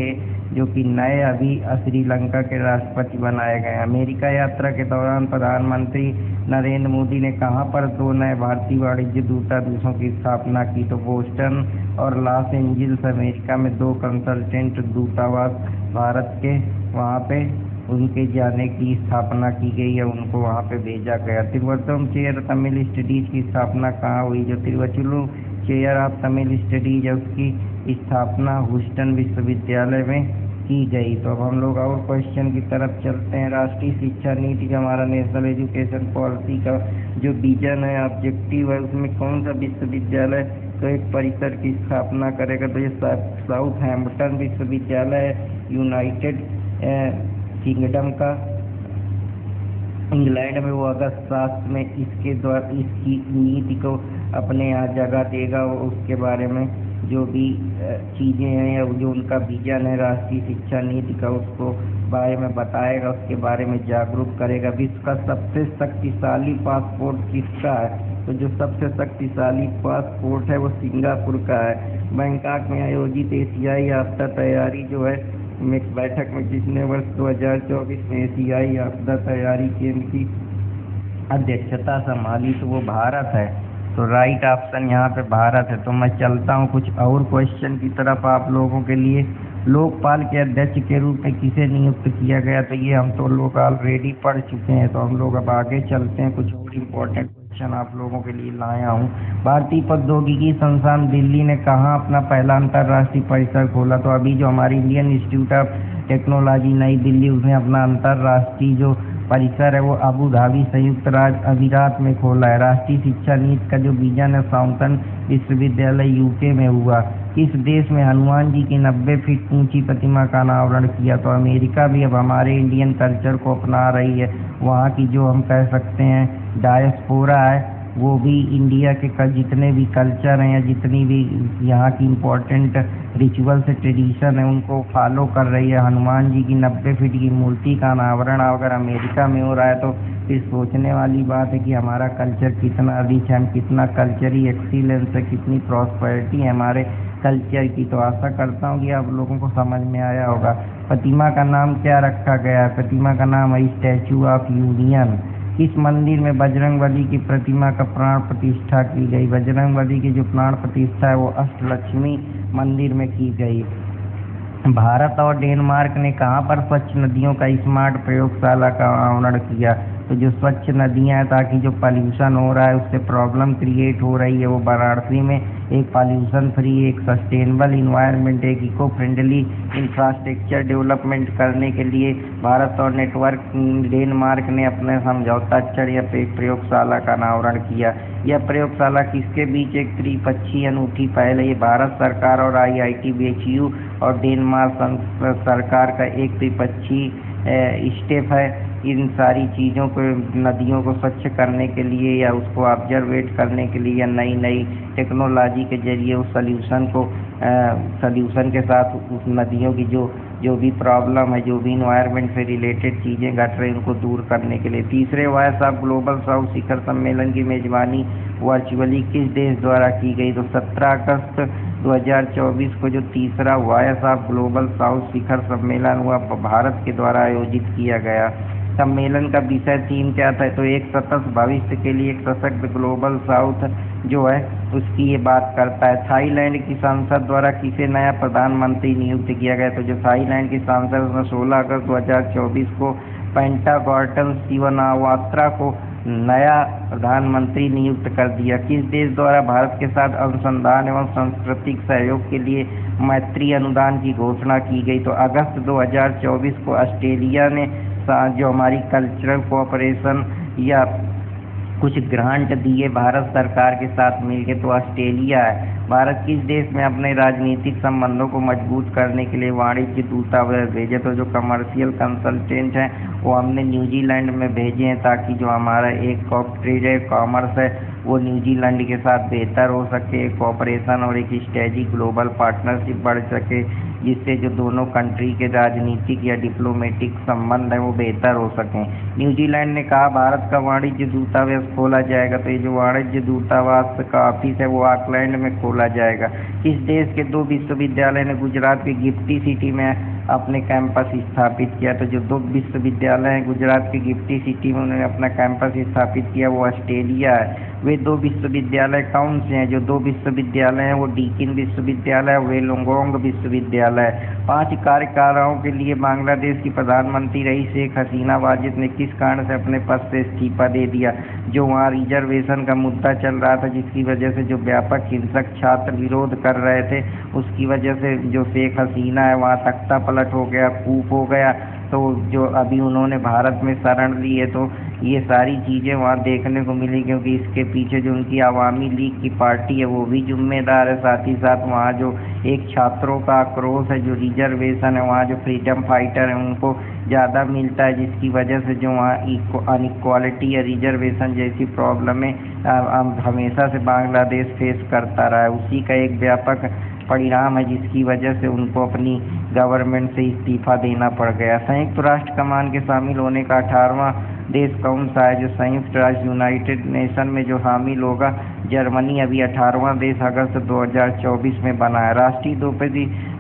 जो कि नए अभी श्रीलंका के राष्ट्रपति बनाए गए। अमेरिका यात्रा के दौरान प्रधानमंत्री नरेंद्र मोदी ने कहां पर 2 नए भारतीय वाणिज्य दूतावासों की स्थापना की? तो बोस्टन और लॉस एंजिल्स अमेरिका में 2 कंसल्टेंट दूतावास भारत के वहां पे उनके जाने की स्थापना की गई है, उनको वहाँ पे भेजा गया। तिरुवल्लुवर चेयर तमिल स्टडीज की स्थापना कहाँ हुई? जो Thiruvalluvar chair of Tamil studies है उसकी स्थापना ह्यूस्टन विश्वविद्यालय में की गई। तो अब हम लोग और क्वेश्चन की तरफ चलते हैं। राष्ट्रीय शिक्षा नीति का हमारा नेशनल एजुकेशन पॉलिसी का जो विजन है, ऑब्जेक्टिव है, उसमें कौन सा विश्वविद्यालय तो एक परिसर की स्थापना करेगा? तो ये साउथहैम्पटन विश्वविद्यालय है, यूनाइटेड किंगडम का, इंग्लैंड में। वो अगस्त 7 में इसके द्वारा इसकी नीति को अपने यहाँ जगह देगा। वो उसके बारे में जो भी चीज़ें हैं या जो उनका विजन है राष्ट्रीय शिक्षा नीति का, उसको बारे में बताएगा, उसके बारे में जागरूक करेगा। विश्व का सबसे शक्तिशाली पासपोर्ट किसका है? तो जो सबसे शक्तिशाली पासपोर्ट है वो सिंगापुर का है। बैंकॉक में आयोजित एशियाई आपदा तैयारी जो है बैठक में किसने वर्ष 2024 में एशियाई आपदा तैयारी केंद्र की अध्यक्षता संभाली? तो वो भारत है। तो राइट ऑप्शन यहाँ पे भारत है। तो मैं चलता हूँ कुछ और क्वेश्चन की तरफ आप लोगों के लिए। लोकपाल के अध्यक्ष के रूप में किसे नियुक्त किया गया? तो ये हम तो लोग ऑलरेडी पढ़ चुके हैं। तो हम लोग अब आगे चलते हैं, कुछ और इम्पोर्टेंट क्वेश्चन आप लोगों के लिए लाया हूँ। भारतीय प्रौद्योगिकी संस्थान दिल्ली ने कहाँ अपना पहला अंतर्राष्ट्रीय परिसर खोला? तो अभी जो हमारी इंडियन इंस्टीट्यूट ऑफ टेक्नोलॉजी नई दिल्ली, उसने अपना अंतर्राष्ट्रीय जो परिसर है वो अबू धाबी संयुक्त राज्य अमीरात में खोला है। राष्ट्रीय शिक्षा नीति का जो विजन है साउथर्न विश्वविद्यालय यूके में हुआ। किस देश में हनुमान जी की 90 फीट ऊंची प्रतिमा का अनावरण किया? तो अमेरिका भी अब हमारे इंडियन कल्चर को अपना रही है। वहाँ की जो हम कह सकते हैं डायस्पोरा है, वो भी इंडिया के जितने भी कल्चर हैं या जितनी भी यहाँ की इम्पोर्टेंट रिचुअल्स ट्रेडिशन है उनको फॉलो कर रही है। हनुमान जी की 90 फीट की मूर्ति का अनावरण अगर अमेरिका में हो रहा है तो फिर सोचने वाली बात है कि हमारा कल्चर कितना रिच है, हम कितना कल्चरली एक्सीलेंस है, कितनी प्रॉस्पेरिटी है हमारे कल्चर की। तो आशा करता हूँ कि आप लोगों को समझ में आया होगा। प्रतिमा का नाम क्या रखा गया है? प्रतिमा का नाम है स्टैचू ऑफ यूनियन। किस मंदिर में बजरंगबली की प्रतिमा का प्राण प्रतिष्ठा की गई? बजरंगबली की जो प्राण प्रतिष्ठा है वो अष्टलक्ष्मी मंदिर में की गई। भारत और डेनमार्क ने कहाँ पर स्वच्छ नदियों का स्मार्ट प्रयोगशाला का अनावरण किया? तो जो स्वच्छ नदियाँ हैं, ताकि जो पॉल्यूशन हो रहा है उससे प्रॉब्लम क्रिएट हो रही है, वो वाराणसी में एक पॉल्यूशन फ्री, एक सस्टेनेबल इन्वायरमेंट, एक इको फ्रेंडली इंफ्रास्ट्रक्चर डेवलपमेंट करने के लिए भारत और नेटवर्क डेनमार्क ने अपने समझौता अक्षर या प्रयोगशाला का अनावरण किया। यह प्रयोगशाला किसके बीच एक त्रिपक्षीय अनूठी पहल है? ये भारत सरकार और IIT BHU और डेनमार्क सरकार का एक त्रिपक्षीय स्टेप है। इन सारी चीज़ों को, नदियों को स्वच्छ करने के लिए या उसको ऑब्जर्वेट करने के लिए या नई नई टेक्नोलॉजी के जरिए उस सल्यूशन के साथ उस नदियों की जो भी प्रॉब्लम है, जो भी इन्वायरमेंट से रिलेटेड चीज़ें घट रही उनको दूर करने के लिए। तीसरे वॉइस ऑफ ग्लोबल साउथ शिखर सम्मेलन की मेजबानी वर्चुअली किस देश द्वारा की गई? तो 17 अगस्त 2024 को जो तीसरा वॉइस ऑफ ग्लोबल साउथ शिखर सम्मेलन हुआ भारत के द्वारा आयोजित किया गया। सम्मेलन का विषय थीम क्या था? तो एक सतत भविष्य के लिए एक सशक्त ग्लोबल साउथ जो है उसकी ये बात करता है। थाईलैंड की संसद द्वारा किसे नया प्रधानमंत्री नियुक्त किया गया? तो जो थाईलैंड की संसद ने 16 अगस्त 2024 को पेंटागॉर्टन शिवनावात्रा को नया प्रधानमंत्री नियुक्त कर दिया। किस देश द्वारा भारत के साथ अनुसंधान एवं सांस्कृतिक सहयोग के लिए मैत्री अनुदान की घोषणा की गई? तो अगस्त 2024 को ऑस्ट्रेलिया ने जो हमारी कल्चरल कोऑपरेशन या कुछ ग्रांट दिए भारत सरकार के साथ मिलकर। तो ऑस्ट्रेलिया है। भारत किस देश में अपने राजनीतिक संबंधों को मजबूत करने के लिए वाणिज्य दूतावास भेजे? तो जो कमर्शियल कंसल्टेंट हैं वो हमने न्यूजीलैंड में भेजे हैं, ताकि जो हमारा एक ट्रेड है, कॉमर्स है, वो न्यूजीलैंड के साथ बेहतर हो सके, कोऑपरेशन और एक स्ट्रेटेजिक ग्लोबल पार्टनरशिप बढ़ सके। जिससे जो दोनों कंट्री के राजनीतिक या डिप्लोमेटिक संबंध है वो बेहतर हो सकें। न्यूजीलैंड ने कहा भारत का वाणिज्य दूतावास खोला जाएगा। तो ये जो वाणिज्य दूतावास का ऑफिस है वो ऑकलैंड में खोला जाएगा। किस देश के 2 विश्वविद्यालय ने गुजरात के गिफ्टी सिटी में अपने कैंपस स्थापित किया? तो जो 2 विश्वविद्यालय हैं गुजरात के गिफ्टी सिटी में उन्होंने अपना कैंपस स्थापित किया वो ऑस्ट्रेलिया है। वे 2 विश्वविद्यालय कौन से हैं? जो 2 विश्वविद्यालय हैं वो डीकिन विश्वविद्यालय और वेलोंगोंग विश्वविद्यालय। 5 कार्यकालों के लिए बांग्लादेश की प्रधानमंत्री रही शेख हसीना वाजिद ने किस कारण से अपने पद से इस्तीफा दे दिया? जो वहाँ रिजर्वेशन का मुद्दा चल रहा था, जिसकी वजह से जो व्यापक हिंसक छात्र विरोध कर रहे थे, उसकी वजह से जो शेख हसीना है वहाँ तख्ता पलट हो गया, कूप हो गया। तो जो अभी उन्होंने भारत में शरण ली है, तो ये सारी चीज़ें वहाँ देखने को मिली, क्योंकि इसके पीछे जो उनकी आवामी लीग की पार्टी है वो भी जिम्मेदार है। साथ ही साथ वहाँ जो एक छात्रों का आक्रोश है, जो रिजर्वेशन है, वहाँ जो फ्रीडम फाइटर हैं उनको ज़्यादा मिलता है, जिसकी वजह से जो वहाँ अनइक्वालिटी या रिजर्वेशन जैसी प्रॉब्लमें हमेशा से बांग्लादेश फेस करता रहा है, उसी का एक व्यापक परिणाम है, जिसकी वजह से उनको अपनी गवर्नमेंट से इस्तीफा देना पड़ गया। संयुक्त राष्ट्र कमान के शामिल होने का 18वां देश कौन सा है? जो संयुक्त राष्ट्र यूनाइटेड नेशन में जो शामिल होगा जर्मनी अभी 18वां देश अगस्त 2024 में बना है। राष्ट्रीय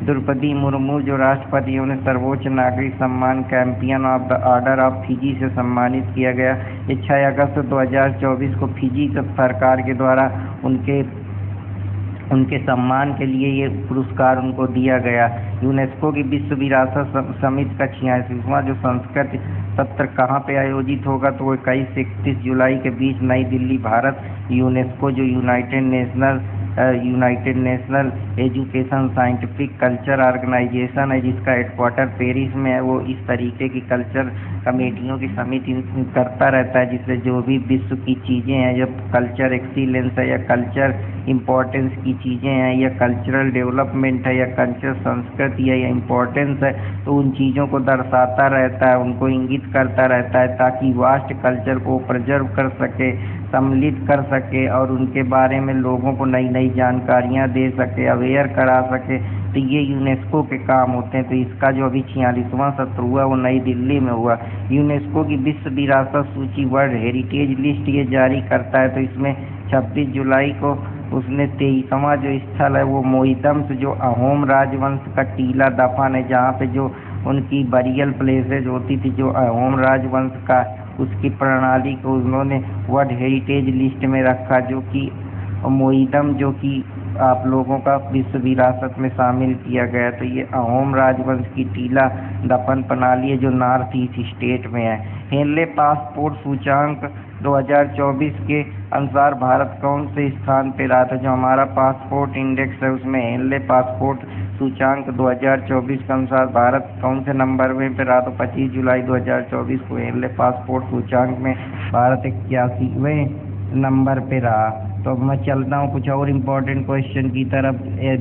द्रौपदी मुर्मू जो राष्ट्रपति है उन्हें सर्वोच्च नागरिक सम्मान champion of the order of Fiji से सम्मानित किया गया। 6 अगस्त 2024 को फिजी सरकार के द्वारा उनके सम्मान के लिए ये पुरस्कार उनको दिया गया। यूनेस्को की विश्व विरासत समिति का 86वां जो संस्कृत सत्र कहाँ पे आयोजित होगा? तो वो 21 से 31 जुलाई के बीच नई दिल्ली, भारत। यूनेस्को जो united national education scientific culture organisation है, जिसका हेडक्वार्टर पेरिस में है, वो इस तरीके की कल्चर कमेटियों की समिति करता रहता है, जिससे जो भी विश्व की चीज़ें हैं, जब कल्चर एक्सीलेंस है या कल्चर इम्पोर्टेंस की चीज़ें हैं या कल्चरल डेवलपमेंट है या कल्चर संस्कृति है या इम्पोर्टेंस है, तो उन चीज़ों को दर्शाता रहता है, उनको इंगित करता रहता है, ताकि वास्ट कल्चर को प्रिजर्व कर सके, सम्मिलित कर सके और उनके बारे में लोगों को नई नई जानकारियाँ दे सके, अवेयर करा सके। तो ये यूनेस्को के काम होते हैं। तो इसका जो अभी 46वां सत्र हुआ वो नई दिल्ली में हुआ। यूनेस्को की विश्व विरासत सूची वर्ल्ड हेरिटेज लिस्ट ये जारी करता है। तो इसमें 26 जुलाई को उसने 23वां जो स्थल है वो मोहितम्स जो अहोम राजवंश का टीला दफन है, जहाँ पे जो उनकी बरियल प्लेसेज होती थी जो अहोम राजवंश का, उसकी प्रणाली को उन्होंने वर्ल्ड हेरिटेज लिस्ट में रखा, जो कि मोहितम जो कि आप लोगों का विश्व विरासत में शामिल किया गया। तो ये अहोम राजवंश की टीला दफन प्रणाली है जो नॉर्थ ईस्ट स्टेट में है। हेनले पासपोर्ट सूचांक 2024 के अनुसार भारत कौन से स्थान पे रहा था? जो हमारा पासपोर्ट इंडेक्स है उसमें हेनले पासपोर्ट सूचांक 2024 के अनुसार भारत कौन से नंबर में पे रहा? तो 25 जुलाई 2024 को हेनले पासपोर्ट सूचांक में भारत 81वें नंबर पे रहा। तो अब मैं चलता हूँ कुछ और इम्पोर्टेंट क्वेश्चन की तरफ।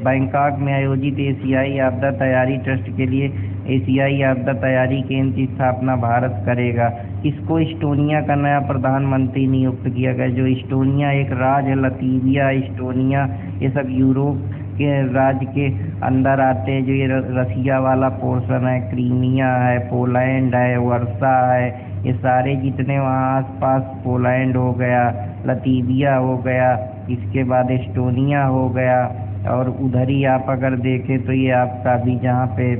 बैंकॉक में आयोजित एशियाई आपदा तैयारी ट्रस्ट के लिए एशियाई आपदा तैयारी केंद्र की स्थापना भारत करेगा। किसको एस्टोनिया का नया प्रधानमंत्री नियुक्त किया गया? जो एस्टोनिया एक राज्य है, लतीविया, एस्टोनिया, ये सब यूरोप के राज्य के अंदर आते हैं। जो ये रसिया वाला पोर्शन है, क्रीमिया है, पोलैंड है, वर्षा है, ये सारे जितने वहाँ आसपास, पोलैंड हो गया, लतीविया हो गया, इसके बाद एस्टोनिया हो गया, और उधर ही आप अगर देखें तो ये आपका भी जहाँ पे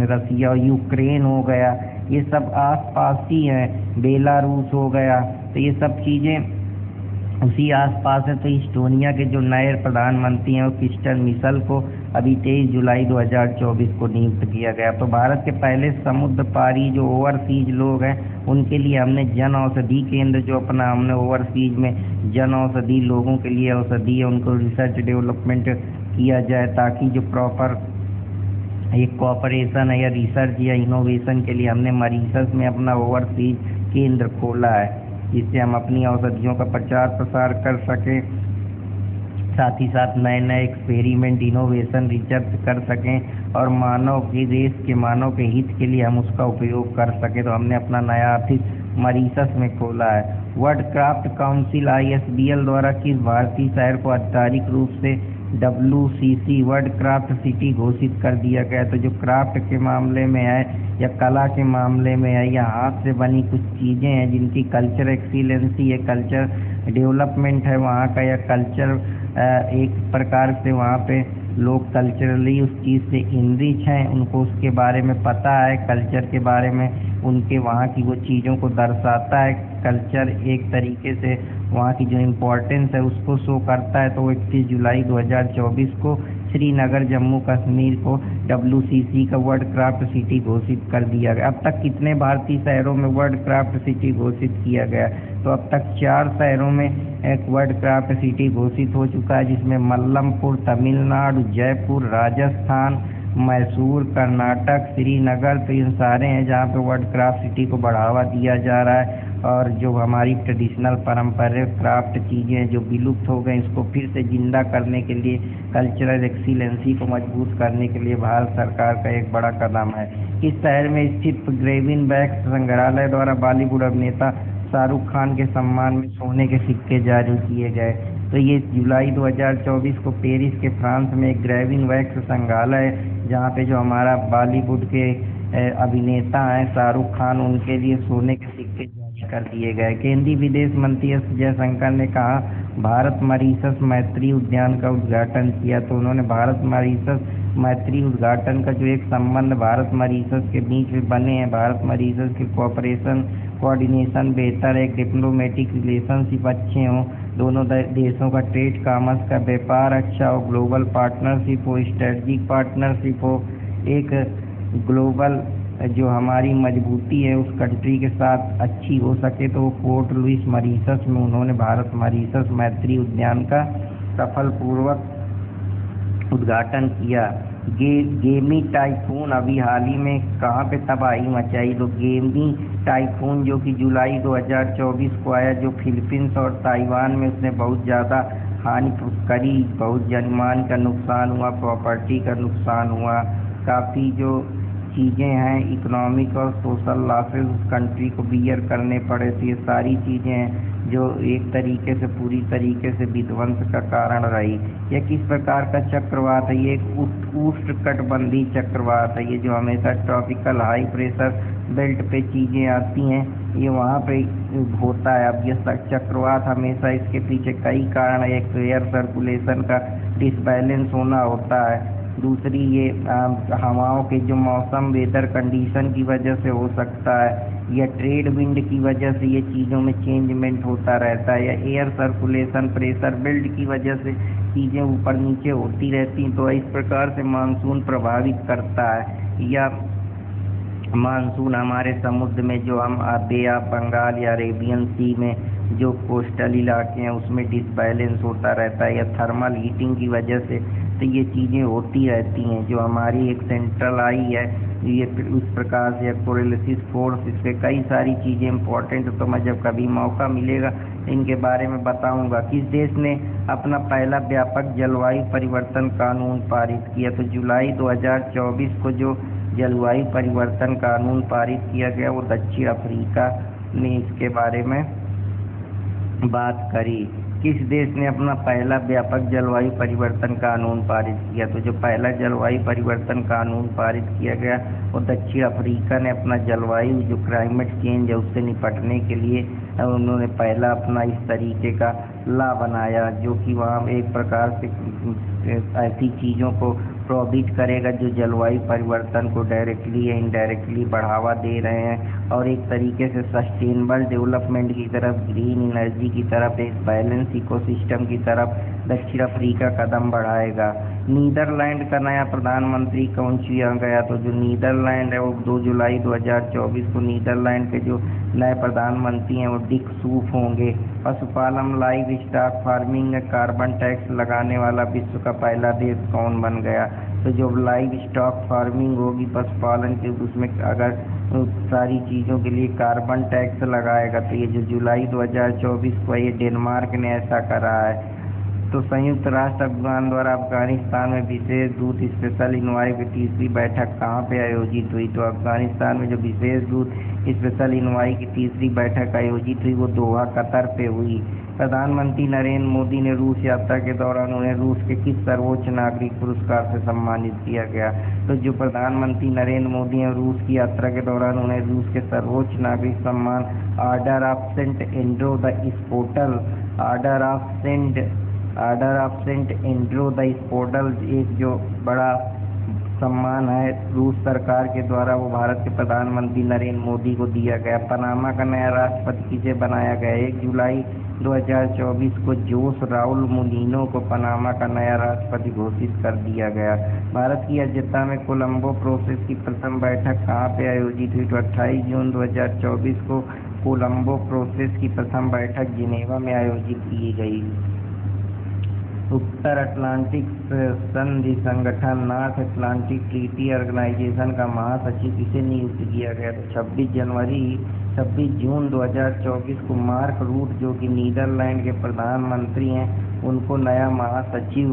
रसिया और यूक्रेन हो गया, ये सब आसपास ही हैं। बेलारूस हो गया, तो ये सब चीज़ें उसी आसपास है। तो एस्टोनिया के जो नए प्रधानमंत्री हैं वो क्रिस्टियन मिशेल को अभी 23 जुलाई 2024 को नियुक्त किया गया। तो भारत के पहले समुद्र पारी जो ओवरसीज लोग हैं उनके लिए हमने जन औषधि केंद्र जो अपना हमने ओवरसीज में जन औषधि लोगों के लिए औषधि है उनको रिसर्च डेवलपमेंट किया जाए, ताकि जो प्रॉपर एक कोऑपरेशन है या रिसर्च या इनोवेशन के लिए हमने मॉरिशस में अपना ओवरसीज केंद्र खोला है, जिससे हम अपनी औषधियों का प्रचार प्रसार कर सकें, साथ ही साथ नए नए एक्सपेरिमेंट, इनोवेशन, रिसर्च कर सकें और मानव के हित के लिए हम उसका उपयोग कर सकें। तो हमने अपना नया ऑफिस मॉरिशस में खोला है। वर्ल्ड क्राफ्ट काउंसिल ISBL द्वारा किस भारतीय शहर को आधिकारिक रूप से WCC वर्ल्ड क्राफ्ट सिटी घोषित कर दिया गया। तो जो क्राफ्ट के मामले में है या कला के मामले में है या हाथ से बनी कुछ चीज़ें हैं जिनकी कल्चर एक्सीलेंसी है, कल्चर डेवलपमेंट है वहाँ का, या कल्चर एक प्रकार से वहाँ पे लोग कल्चरली उस चीज़ से इनरिच हैं, उनको उसके बारे में पता है, कल्चर के बारे में उनके वहाँ की वो चीज़ों को दर्शाता है। कल्चर एक तरीके से वहाँ की जो इम्पोर्टेंस है उसको शो करता है। तो 31 जुलाई 2024 को श्रीनगर जम्मू कश्मीर को WCC का वर्ल्ड क्राफ्ट सिटी घोषित कर दिया गया। अब तक कितने भारतीय शहरों में वर्ल्ड क्राफ्ट सिटी घोषित किया गया? तो अब तक 4 शहरों में एक वर्ल्ड क्राफ्ट सिटी घोषित हो चुका है, जिसमें मल्लमपुर तमिलनाडु, जयपुर राजस्थान, मैसूर कर्नाटक, श्रीनगर, तो इन सारे हैं जहाँ पे वर्ल्ड क्राफ्ट सिटी को बढ़ावा दिया जा रहा है। और जो हमारी ट्रेडिशनल पारंपरिक क्राफ्ट चीज़ें जो विलुप्त हो गई इसको फिर से जिंदा करने के लिए, कल्चरल एक्सीलेंसी को मजबूत करने के लिए भारत सरकार का एक बड़ा कदम है। इस शहर में स्थित ग्रेविन वैक्स संग्रहालय द्वारा बॉलीवुड अभिनेता शाहरुख खान के सम्मान में सोने के सिक्के जारी किए गए। तो ये जुलाई 2024 को पेरिस के फ्रांस में एक ग्रेविन वैक्स संग्रहालय है जहाँ पे जो हमारा बॉलीवुड के अभिनेता हैं शाहरुख खान, उनके लिए सोने के सिक्के जारी कर दिए गए। केंद्रीय विदेश मंत्री एस जयशंकर ने कहा भारत मॉरिशस मैत्री उद्यान का उद्घाटन किया। तो उन्होंने भारत मॉरिशस मैत्री उद्घाटन का जो एक संबंध भारत मॉरिशस के बीच में बने हैं, भारत मॉरिशस के कोऑर्डिनेशन बेहतर है, एक डिप्लोमेटिक रिलेशनशिप अच्छे हों, दोनों देशों का ट्रेड कॉमर्स का व्यापार अच्छा हो, ग्लोबल पार्टनरशिप हो, स्ट्रेटजिक पार्टनरशिप हो, एक ग्लोबल जो हमारी मजबूती है उस कंट्री के साथ अच्छी हो सके। तो वो पोर्ट लुइस मॉरिशस में उन्होंने भारत मॉरिशस मैत्री उद्यान का सफलपूर्वक उद्घाटन किया। गेमी टाइफून अभी हाल ही में कहाँ पे तबाही मचाई? तो गेमी टाइफून जो कि जुलाई 2024 को आया, जो फिलीपींस और ताइवान में उसने बहुत ज़्यादा हानि करी, बहुत जानमाल का नुकसान हुआ, प्रॉपर्टी का नुकसान हुआ, काफ़ी जो चीज़ें हैं इकोनॉमिक और सोशल लॉसेस उस कंट्री को बियर करने पड़े। तो ये सारी चीज़ें हैं जो एक तरीके से पूरी तरीके से विध्वंस का कारण रही। यह किस प्रकार का चक्रवात है? ये एक उष्णकटिबंधीय चक्रवात है। ये जो हमेशा ट्रॉपिकल हाई प्रेशर बेल्ट पे चीज़ें आती हैं ये वहाँ पे होता है। अब ये चक्रवात हमेशा इसके पीछे कई कारण है। एक तो एयर सर्कुलेशन का डिसबैलेंस होना होता है, दूसरी ये हवाओं के जो मौसम वेदर कंडीशन की वजह से हो सकता है, या ट्रेड विंड की वजह से ये चीज़ों में चेंजमेंट होता रहता है, या एयर सर्कुलेशन प्रेशर बेल्ट की वजह से चीज़ें ऊपर नीचे होती रहती हैं। तो इस प्रकार से मानसून प्रभावित करता है। या मानसून हमारे समुद्र में जो हम बे ऑफ बंगाल या अरेबियन सी में जो कोस्टल इलाके हैं उसमें डिसबैलेंस होता रहता है, या थर्मल हीटिंग की वजह से तो ये चीज़ें होती रहती हैं। जो हमारी एक सेंट्रल आई है ये उस प्रकार से कोरिलेसिस फोर्स, इससे कई सारी चीज़ें इंपॉर्टेंट, तो मैं जब कभी मौका मिलेगा इनके बारे में बताऊंगा। किस देश ने अपना पहला व्यापक जलवायु परिवर्तन कानून पारित किया? तो जुलाई 2024 को जो जलवायु परिवर्तन कानून पारित किया गया वो दक्षिण अफ्रीका ने इसके बारे में बात करी। किस देश ने अपना पहला व्यापक जलवायु परिवर्तन कानून पारित किया? तो जो पहला जलवायु परिवर्तन कानून पारित किया गया वो दक्षिण अफ्रीका ने अपना जलवायु जो क्लाइमेट चेंज है उससे निपटने के लिए उन्होंने पहला अपना इस तरीके का लॉ बनाया, जो कि वहाँ एक प्रकार से ऐसी चीज़ों को प्रोहिबिट करेगा जो जलवायु परिवर्तन को डायरेक्टली या इनडायरेक्टली बढ़ावा दे रहे हैं, और एक तरीके से सस्टेनेबल डेवलपमेंट की तरफ, ग्रीन एनर्जी की तरफ, एक बैलेंस इकोसिस्टम की तरफ दक्षिण अफ्रीका कदम बढ़ाएगा। नीदरलैंड का नया प्रधानमंत्री कौन चुना गया? तो जो नीदरलैंड है वो 2 जुलाई 2024 को नीदरलैंड के जो नए प्रधानमंत्री हैं वो डिक सूफ होंगे। पशुपालन, लाइव स्टॉक फार्मिंग में कार्बन टैक्स लगाने वाला विश्व का पहला देश कौन बन गया? तो जो लाइव स्टॉक फार्मिंग होगी पशुपालन के, उसमें अगर सारी चीज़ों के लिए कार्बन टैक्स लगाएगा तो ये जो जुलाई 2024 को ये डेनमार्क ने ऐसा करा है। तो संयुक्त राष्ट्र अफगान द्वारा अफगानिस्तान में विशेष दूत स्पेशल इनवाई की तीसरी बैठक कहाँ पे आयोजित हुई? तो अफगानिस्तान में जो विशेष दूत स्पेशल इनवाई की तीसरी बैठक आयोजित हुई वो दोहा कतर पे हुई। प्रधानमंत्री नरेंद्र मोदी ने रूस यात्रा के दौरान उन्हें रूस के किस सर्वोच्च नागरिक पुरस्कार से सम्मानित किया गया? तो जो प्रधानमंत्री नरेंद्र मोदी हैं रूस की यात्रा के दौरान उन्हें रूस के सर्वोच्च नागरिक सम्मान order of Saint Andrew the apostle एक जो बड़ा सम्मान है रूस सरकार के द्वारा, वो भारत के प्रधानमंत्री नरेंद्र मोदी को दिया गया। पनामा का नया राष्ट्रपति किसे बनाया गया? 1 जुलाई 2024 को जोस राउल मुलिनो को पनामा का नया राष्ट्रपति घोषित कर दिया गया। भारत की अध्यक्षता में कोलंबो प्रोसेस की प्रथम बैठक कहाँ पे आयोजित हुई? तो 28 जून 2024 को कोलंबो प्रोसेस की प्रथम बैठक जिनेवा में आयोजित की गई। उत्तर अटलांटिक संधि संगठन नॉर्थ अटलांटिक ट्रीटी ऑर्गेनाइजेशन का महासचिव किसे नियुक्त किया गया? तो 26 जून 2024 को मार्क रूट जो कि नीदरलैंड के प्रधानमंत्री हैं उनको नया महासचिव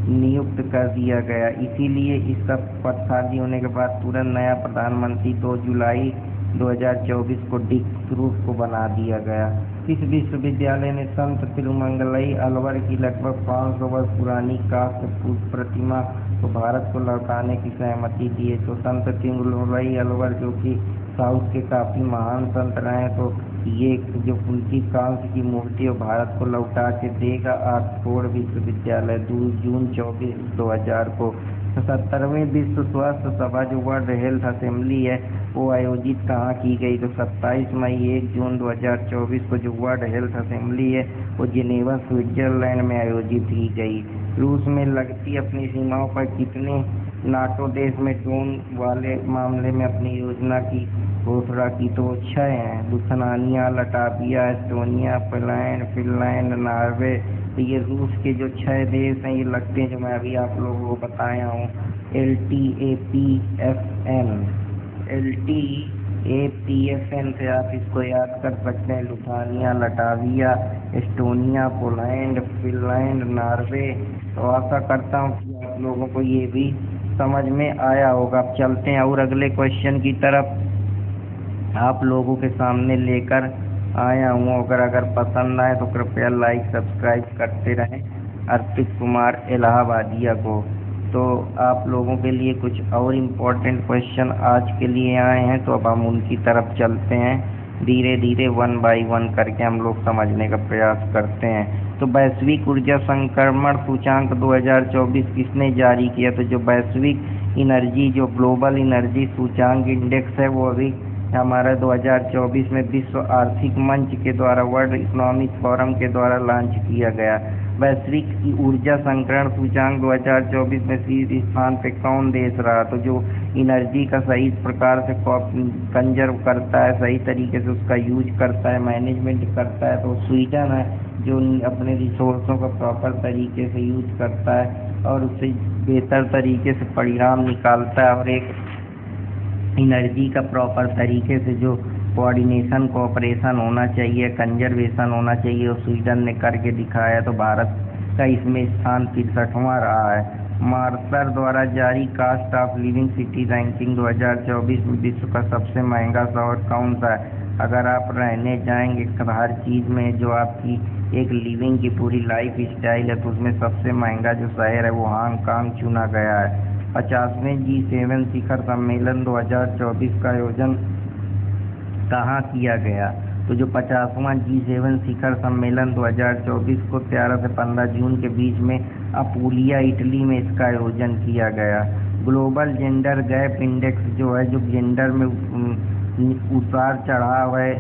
नियुक्त कर दिया गया। इसीलिए इसका पद खाली होने के बाद तुरंत नया प्रधानमंत्री 2 जुलाई 2024 को डिक रूट को बना दिया गया। किस विश्वविद्यालय ने संत तिरुमंगलई अलवर की लगभग 500 वर्ष पुरानी कांस्य प्रतिमा को भारत को लौटाने की सहमति दी है? तो संत तिरुमंगलई अलवर जो कि साउथ के काफ़ी महान संत रहे हैं, तो ये जो उनकी कांस्य की मूर्ति है भारत को लौटा के देगा ऑक्सफोर्ड विश्वविद्यालय 2 जून 2024 को। 77वें विश्व स्वास्थ्य सभा जो वर्ल्ड हेल्थ असेंबली है वो आयोजित कहाँ की गई? तो 27 मई 1 जून 2024 को जो वर्ल्ड हेल्थ असेंबली है वो जिनेवा स्विट्जरलैंड में आयोजित की गई। रूस में लगती अपनी सीमाओं पर कितने नाटो देश में ड्रोन वाले मामले में अपनी योजना की घोषणा की? तो 6 हैं। Lithuania, Latvia, Estonia, Poland, Finland, Norway. तो ये रूस के जो 6 देश हैं ये लगते हैं जो मैं अभी आप लोगों को बताया हूँ। LTAPFN से आप इसको याद कर सकते हैं। Lithuania, Latvia, Estonia, Poland, Finland, Norway. तो आशा करता हूँ कि आप लोगों को ये भी समझ में आया होगा। अब चलते हैं और अगले क्वेश्चन की तरफ आप लोगों के सामने लेकर आया हूँ। अगर पसंद आए तो कृपया लाइक सब्सक्राइब करते रहें अर्पित कुमार इलाहाबादिया को। तो आप लोगों के लिए कुछ और इम्पोर्टेंट क्वेश्चन आज के लिए आए हैं, तो अब हम उनकी तरफ चलते हैं। धीरे धीरे 1 बाय 1 करके हम लोग समझने का प्रयास करते हैं। तो वैश्विक ऊर्जा संक्रमण सूचांक 2024 किसने जारी किया? तो जो वैश्विक एनर्जी जो ग्लोबल एनर्जी सूचांक इंडेक्स है वो अभी हमारा 2024 में विश्व आर्थिक मंच के द्वारा वर्ल्ड इकोनॉमिक फोरम के द्वारा लॉन्च किया गया। वैश्विक ऊर्जा संक्रमण सूचांक 2024 में 30 स्थान पे कौन देश रहा? तो जो एनर्जी का सही प्रकार से कंजर्व करता है, सही तरीके से उसका यूज करता है, मैनेजमेंट करता है, तो स्वीडन है जो अपने रिसोर्सों का प्रॉपर तरीके से यूज करता है और उससे बेहतर तरीके से परिणाम निकालता है और एक एनर्जी का प्रॉपर तरीके से जो कोऑर्डिनेशन कोऑपरेशन होना चाहिए, कंजर्वेशन होना चाहिए, और स्वीडन ने करके दिखाया। तो भारत का इसमें स्थान 63वां रहा है। मार्सर द्वारा जारी cost of living city ranking 2024 में विश्व का सबसे महंगा शहर कौन सा है? अगर आप रहने जाएंगे हर चीज़ में जो आपकी एक लिविंग की पूरी लाइफ स्टाइल है तो उसमें सबसे महंगा जो शहर है वो हांगकांग चुना गया है। 50वें G7 शिखर सम्मेलन 2024 का आयोजन कहाँ किया गया? तो जो 50वां G7 शिखर सम्मेलन 2024 को 13 से 15 जून के बीच में अपूलिया इटली में इसका आयोजन किया गया। ग्लोबल जेंडर गैप इंडेक्स जो है जो जेंडर में उतार चढ़ाव है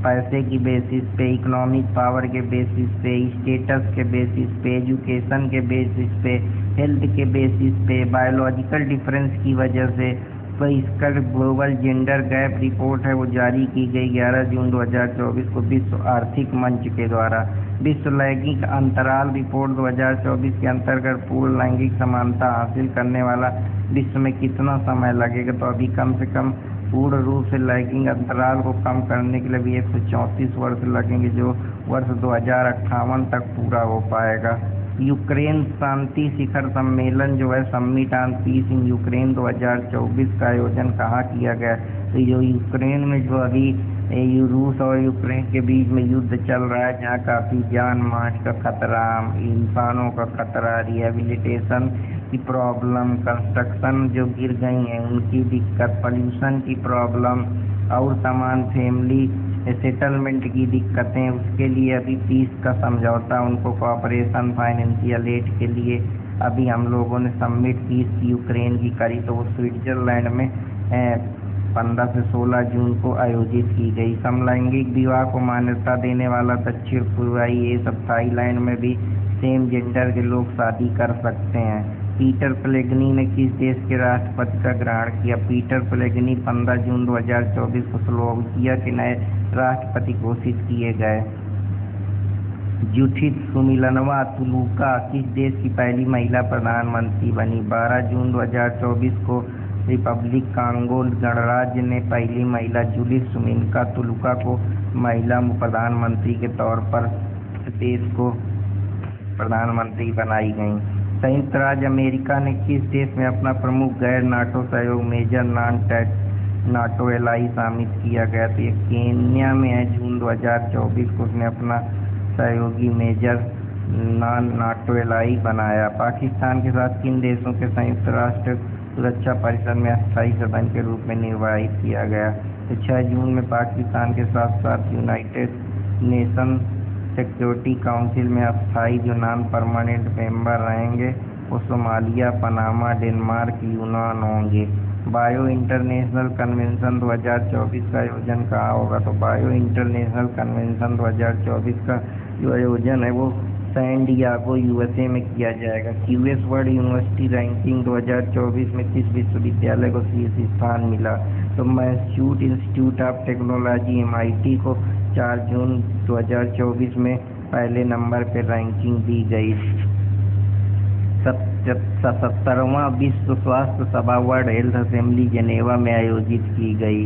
पैसे की बेसिस पे, इकोनॉमिक पावर के बेसिस पे, स्टेटस के बेसिस पे, एजुकेशन के बेसिस पे, हेल्थ के बेसिस पे, बायोलॉजिकल डिफरेंस की वजह से, तो इसका ग्लोबल जेंडर गैप रिपोर्ट है वो जारी की गई 11 जून 2024 को विश्व आर्थिक मंच के द्वारा। विश्व लैंगिक अंतराल रिपोर्ट 2024 के अंतर्गत पूर्ण लैंगिक समानता हासिल करने वाला विश्व में कितना समय लगेगा? तो अभी कम से कम पूर्ण रूप से लैंगिक अंतराल को कम करने के लिए भी 134 वर्ष लगेंगे, जो वर्ष 2058 तक पूरा हो पाएगा। यूक्रेन शांति शिखर सम्मेलन जो है summit on peace in Ukraine 2024 का आयोजन कहाँ किया गया? तो जो यूक्रेन में जो अभी रूस और यूक्रेन के बीच में युद्ध चल रहा है, जहाँ काफ़ी जान माल का खतरा, इंसानों का खतरा, रिहेबिलिटेशन की प्रॉब्लम, कंस्ट्रक्शन जो गिर गई हैं उनकी दिक्कत, पोल्यूशन की प्रॉब्लम और तमाम फैमिली सेटलमेंट की दिक्कतें, उसके लिए अभी पीस का समझौता, उनको कोऑपरेशन फाइनेंशियल एड के लिए अभी हम लोगों ने सबमिट की यूक्रेन की करी, तो वो स्विट्जरलैंड में 15 से 16 जून को आयोजित की गई। समलैंगिक विवाह को मान्यता देने वाला दक्षिण पूर्वी ये सब थाईलैंड में भी सेम जेंडर के लोग शादी कर सकते हैं। पीटर पेलेग्रिनी ने किस देश के राष्ट्रपति का ग्रहण किया? पीटर पेलेग्रिनी 15 जून 2024 को स्लोवाकिया के नए राष्ट्रपति घोषित किए गए। जुडिथ सुमिलनोवा तुलुका किस देश की पहली महिला प्रधानमंत्री बनी? 12 जून 2024 को रिपब्लिक कांगो गणराज्य ने पहली महिला जुडिथ सुमिलनोवा तुलुका को महिला प्रधानमंत्री के तौर पर देश को प्रधानमंत्री बनाई गई। संयुक्त राज्य अमेरिका ने किस देश में अपना प्रमुख गैर नाटो सहयोग मेजर नॉन नाटो एलाई शामिल किया गया? तो ये केन्या में है। जून 2024 को उसने अपना सहयोगी मेजर नॉन नाटो एलाई बनाया। पाकिस्तान के साथ किन देशों के संयुक्त राष्ट्र सुरक्षा परिषद में अस्थायी सदन के रूप में निर्वाहित किया गया? तो 6 जून में पाकिस्तान के साथ साथ यूनाइटेड नेशन सिक्योरिटी काउंसिल में अस्थायी जो नॉन परमानेंट मेंबर रहेंगे वो सोमालिया, पनामा, डेनमार्क, यूनान होंगे। बायो इंटरनेशनल कन्वेंशन 2024 का आयोजन कहाँ होगा? तो बायो इंटरनेशनल कन्वेंशन 2024 का जो आयोजन है वो सैन डियागो यूएसए में किया जाएगा। क्यूएस वर्ल्ड यूनिवर्सिटी रैंकिंग 2024 में किस विश्वविद्यालय को शीर्ष स्थान मिला? तो Massachusetts institute of technology MIT को 4 जून 2024 में पहले नंबर पर रैंकिंग दी गई। 77वां विश्व स्वास्थ्य सभा वर्ल्ड हेल्थ असेंबली जेनेवा में आयोजित की गई।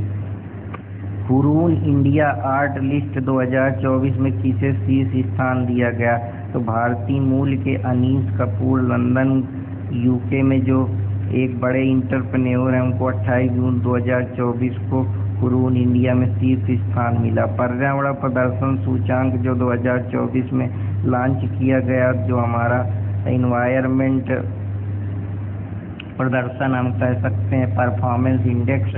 हुरून इंडिया आर्ट लिस्ट 2024 में किसे शीर्ष स्थान दिया गया? तो भारतीय मूल के अनीस कपूर लंदन UK में जो एक बड़े इंटरप्रेन्योर हैं उनको 28 जून 2024 को हुरून इंडिया में शीर्ष स्थान मिला। पर्यावरण प्रदर्शन सूचांक जो 2024 में लॉन्च किया गया, जो हमारा इन्वायरमेंट प्रदर्शन हम कह सकते हैं परफॉर्मेंस इंडेक्स,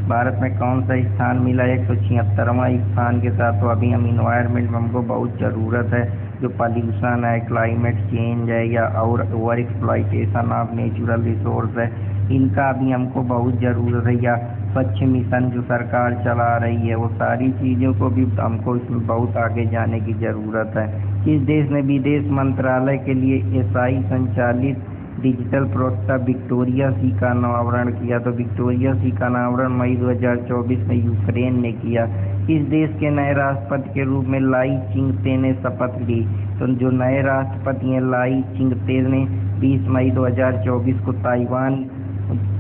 भारत में कौन सा स्थान मिला? 176वां स्थान के साथ। तो अभी हम इन्वायरमेंट में हमको बहुत ज़रूरत है, जो पॉल्यूशन है, क्लाइमेट चेंज है या और over exploitation of natural resource है, इनका अभी हमको बहुत ज़रूरत है। या स्वच्छ मिशन जो सरकार चला रही है, वो सारी चीज़ों को भी हमको इसमें बहुत आगे जाने की ज़रूरत है। किस देश ने विदेश मंत्रालय के लिए SI संचालित डिजिटल प्रोटोटाइप विक्टोरिया सी का अनावरण किया? तो विक्टोरिया सी का अनावरण मई 2024 में यूक्रेन ने किया। किस देश के नए राष्ट्रपति के रूप में लाई चिंगते ने शपथ ली? तो जो नए राष्ट्रपति हैं लाई चिंगते ने 20 मई 2024 को ताइवान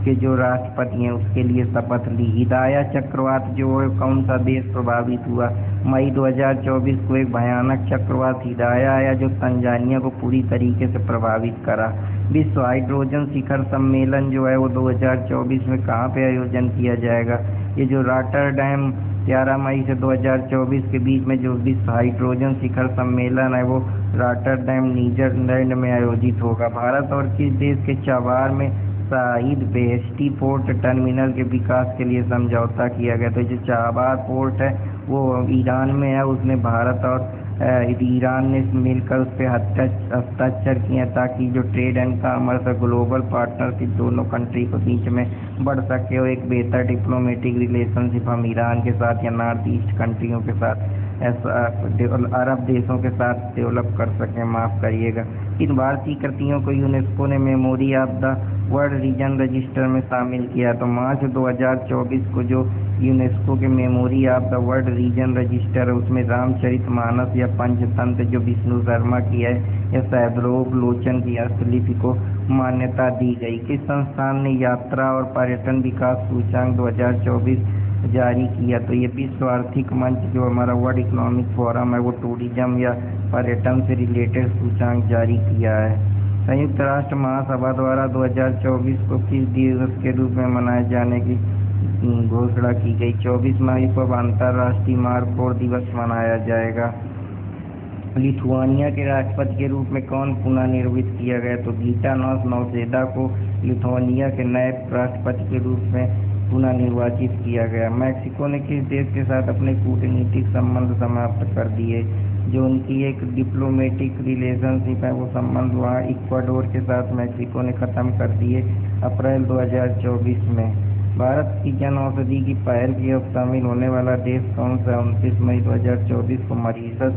के जो राष्ट्रपति हैं उसके लिए शपथ ली। हिदाया चक्रवात जो है कौन सा देश प्रभावित हुआ? मई 2024 को एक भयानक चक्रवात हिदाया आया जो तंजानिया को पूरी तरीके से प्रभावित करा। विश्व हाइड्रोजन शिखर सम्मेलन जो है वो 2024 में कहाँ पे आयोजन किया जाएगा? ये जो रॉटरडैम 11 मई से 2024 के बीच में जो विश्व हाइड्रोजन शिखर सम्मेलन है वो रॉटरडैम नीदरलैंड में आयोजित होगा। भारत और किस देश के चाबार में शाहिद बेहेश्ती पोर्ट टर्मिनल के विकास के लिए समझौता किया गया? तो जो चाबार पोर्ट है वो ईरान में है, उसमें भारत और ईरान ने मिलकर उस पर हस्ताक्षर किए ताकि जो ट्रेड एंड कॉमर्स और ग्लोबल पार्टनरशिप दोनों कंट्री के बीच में बढ़ सके और एक बेहतर डिप्लोमेटिक रिलेशनशिप हम ईरान के साथ या नॉर्थ ईस्ट कंट्रियों के साथ अरब देशों के साथ डेवलप कर सकें। माफ़ करिएगा। इन भारतीय कृतियों को यूनेस्को ने memory of the world region register में शामिल किया। तो मार्च 2024 को जो यूनेस्को के memory of the world region register है उसमें रामचरितमानस या पंचतंत्र जो विष्णु शर्मा की है या सैदरोग लोचन की हस्तलिपि को मान्यता दी गई। किस संस्थान ने यात्रा और पर्यटन विकास सूचांक 2024 जारी किया? तो ये विश्व आर्थिक मंच जो हमारा वर्ल्ड इकोनॉमिक फोरम है वो टूरिज्म या पर्यटन से रिलेटेड सूचांक जारी किया है। संयुक्त राष्ट्र महासभा द्वारा 2024 को किस दिवस के रूप में मनाए जाने की घोषणा की गई। 24 मई को अब अंतर्राष्ट्रीय मार्कोर दिवस मनाया जाएगा। लिथुआनिया के राष्ट्रपति के रूप में कौन पुनः निर्वाचित किया गया? तो गीतानोस नौसेदा को लिथुआनिया के नए राष्ट्रपति के रूप में पुनः निर्वाचित किया गया। मैक्सिको ने किस देश के साथ अपने कूटनीतिक संबंध समाप्त कर दिए? जो उनकी एक डिप्लोमेटिक रिलेशनशिप है वो संबंध वहाँ इक्वाडोर के साथ मैक्सिको ने ख़त्म कर दिए अप्रैल 2024 में। भारत की जन औषधि की पहल की अब शामिल होने वाला देश कौन सा? 29 मई 2024 को मॉरिशस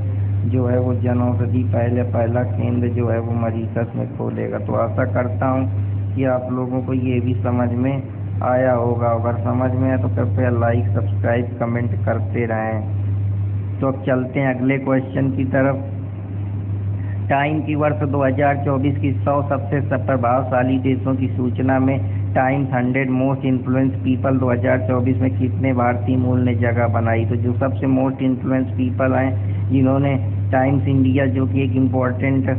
जो है वो जन औषधि पहला केंद्र जो है वो मॉरिशस में खोलेगा। तो आशा करता हूँ कि आप लोगों को ये भी समझ में आया होगा। अगर समझ में आया तो कृपया लाइक सब्सक्राइब कमेंट करते रहें। तो अब चलते हैं अगले क्वेश्चन की तरफ। टाइम की वर्ष 2024 की 100 सबसे प्रभावशाली देशों की सूचना में टाइम्स 100 मोस्ट इन्फ्लुएंस पीपल 2024 में कितने भारतीय मूल ने जगह बनाई? तो जो सबसे मोस्ट इन्फ्लुएंस पीपल हैं जिन्होंने टाइम्स इंडिया जो कि एक इम्पोर्टेंट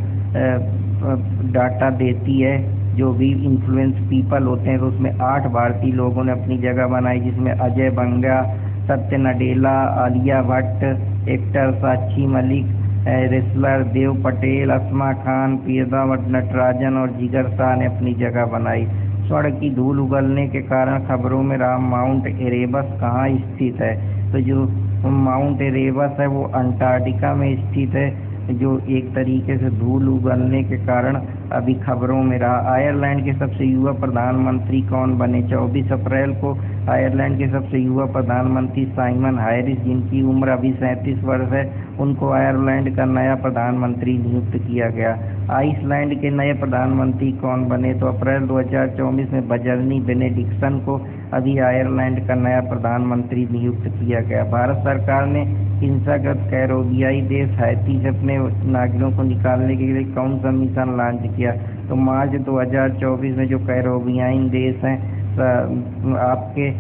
डाटा देती है, जो भी इन्फ्लुएंस पीपल होते हैं, तो उसमें 8 भारतीय लोगों ने अपनी जगह बनाई, जिसमें अजय बंगा, सत्य नडेला, आलिया भट्ट, एक्टर साक्षी मलिक, रेसलर देव पटेल, असमा खान, प्रियदा नटराजन और जिगर शाह ने अपनी जगह बनाई। स्वर्ण की धूल उगलने के कारण खबरों में रहा माउंट एरेबस कहाँ स्थित है? तो जो माउंट एरेबस है वो अंटार्कटिका में स्थित है, जो एक तरीके से धूल उगलने के कारण अभी खबरों में रहा। आयरलैंड के सबसे युवा प्रधानमंत्री कौन बने? 24 अप्रैल को आयरलैंड के सबसे युवा प्रधानमंत्री साइमन हैरिस, जिनकी उम्र अभी 37 वर्ष है, उनको आयरलैंड का नया प्रधानमंत्री नियुक्त किया गया। आइसलैंड के नए प्रधानमंत्री कौन बने? तो अप्रैल 2024 में बजरनी बेनेडिक्सन को अभी आयरलैंड का नया प्रधानमंत्री नियुक्त किया गया। भारत सरकार ने हिंसाग्रस्त कैरोबियाई देश हैती से अपने नागरिकों को निकालने के लिए कौन सा मिशन लॉन्च किया? तो मार्च 2024 में जो कैरोबियाई देश हैं आपके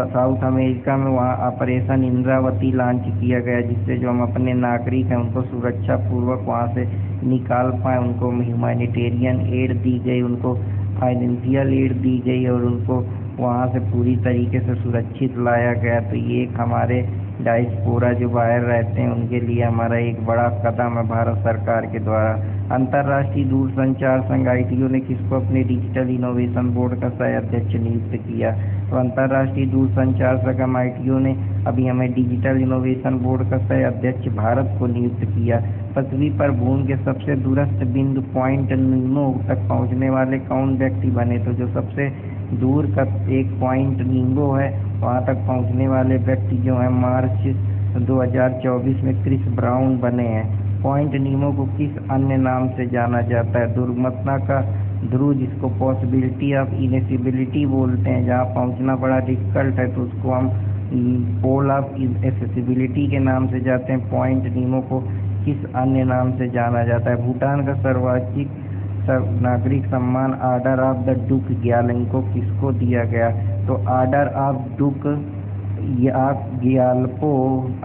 साउथ अमेरिका में, वहाँ ऑपरेशन इंद्रावती लॉन्च किया गया, जिससे जो हम अपने नागरिक हैं उनको सुरक्षा पूर्वक वहाँ से निकाल पाए। उनको ह्यूमैनिटेरियन एड दी गई, उनको फाइनेंशियल एड दी गई और उनको वहाँ से पूरी तरीके से सुरक्षित लाया गया। तो ये एक हमारे डायस्पोरा जो बाहर रहते हैं उनके लिए हमारा एक बड़ा कदम है भारत सरकार के द्वारा। अंतर्राष्ट्रीय दूरसंचार संघ ITO ने किसको अपने डिजिटल इनोवेशन बोर्ड का सह अध्यक्ष नियुक्त किया? तो अंतर्राष्ट्रीय दूरसंचार संगठन ITO ने अभी हमें डिजिटल इनोवेशन बोर्ड का सह अध्यक्ष भारत को नियुक्त किया। पृथ्वी पर भूमि के सबसे दूरस्थ बिंदु पॉइंट नीमो तक पहुँचने वाले कौन व्यक्ति बने? तो जो सबसे दूर का एक पॉइंट नीमो है वहाँ तक पहुँचने वाले व्यक्ति जो हैं मार्च 2024 में क्रिस ब्राउन बने हैं। पॉइंट नीमो को किस अन्य नाम से जाना जाता है? दुर्घटना का ध्रुव, जिसको पॉसिबिलिटी ऑफ इनएक्सेसिबिलिटी बोलते हैं, जहाँ पहुँचना बड़ा डिफिकल्ट है तो उसको हम पोल ऑफ एक्सेसिबिलिटी के नाम से जाते हैं। पॉइंट नीमो को किस अन्य नाम से जाना जाता है? भूटान का सर्वाधिक नागरिक सम्मान ऑर्डर ऑफ द डुक ग्यालंको किसको दिया गया? तो order of Druk Gyalpo,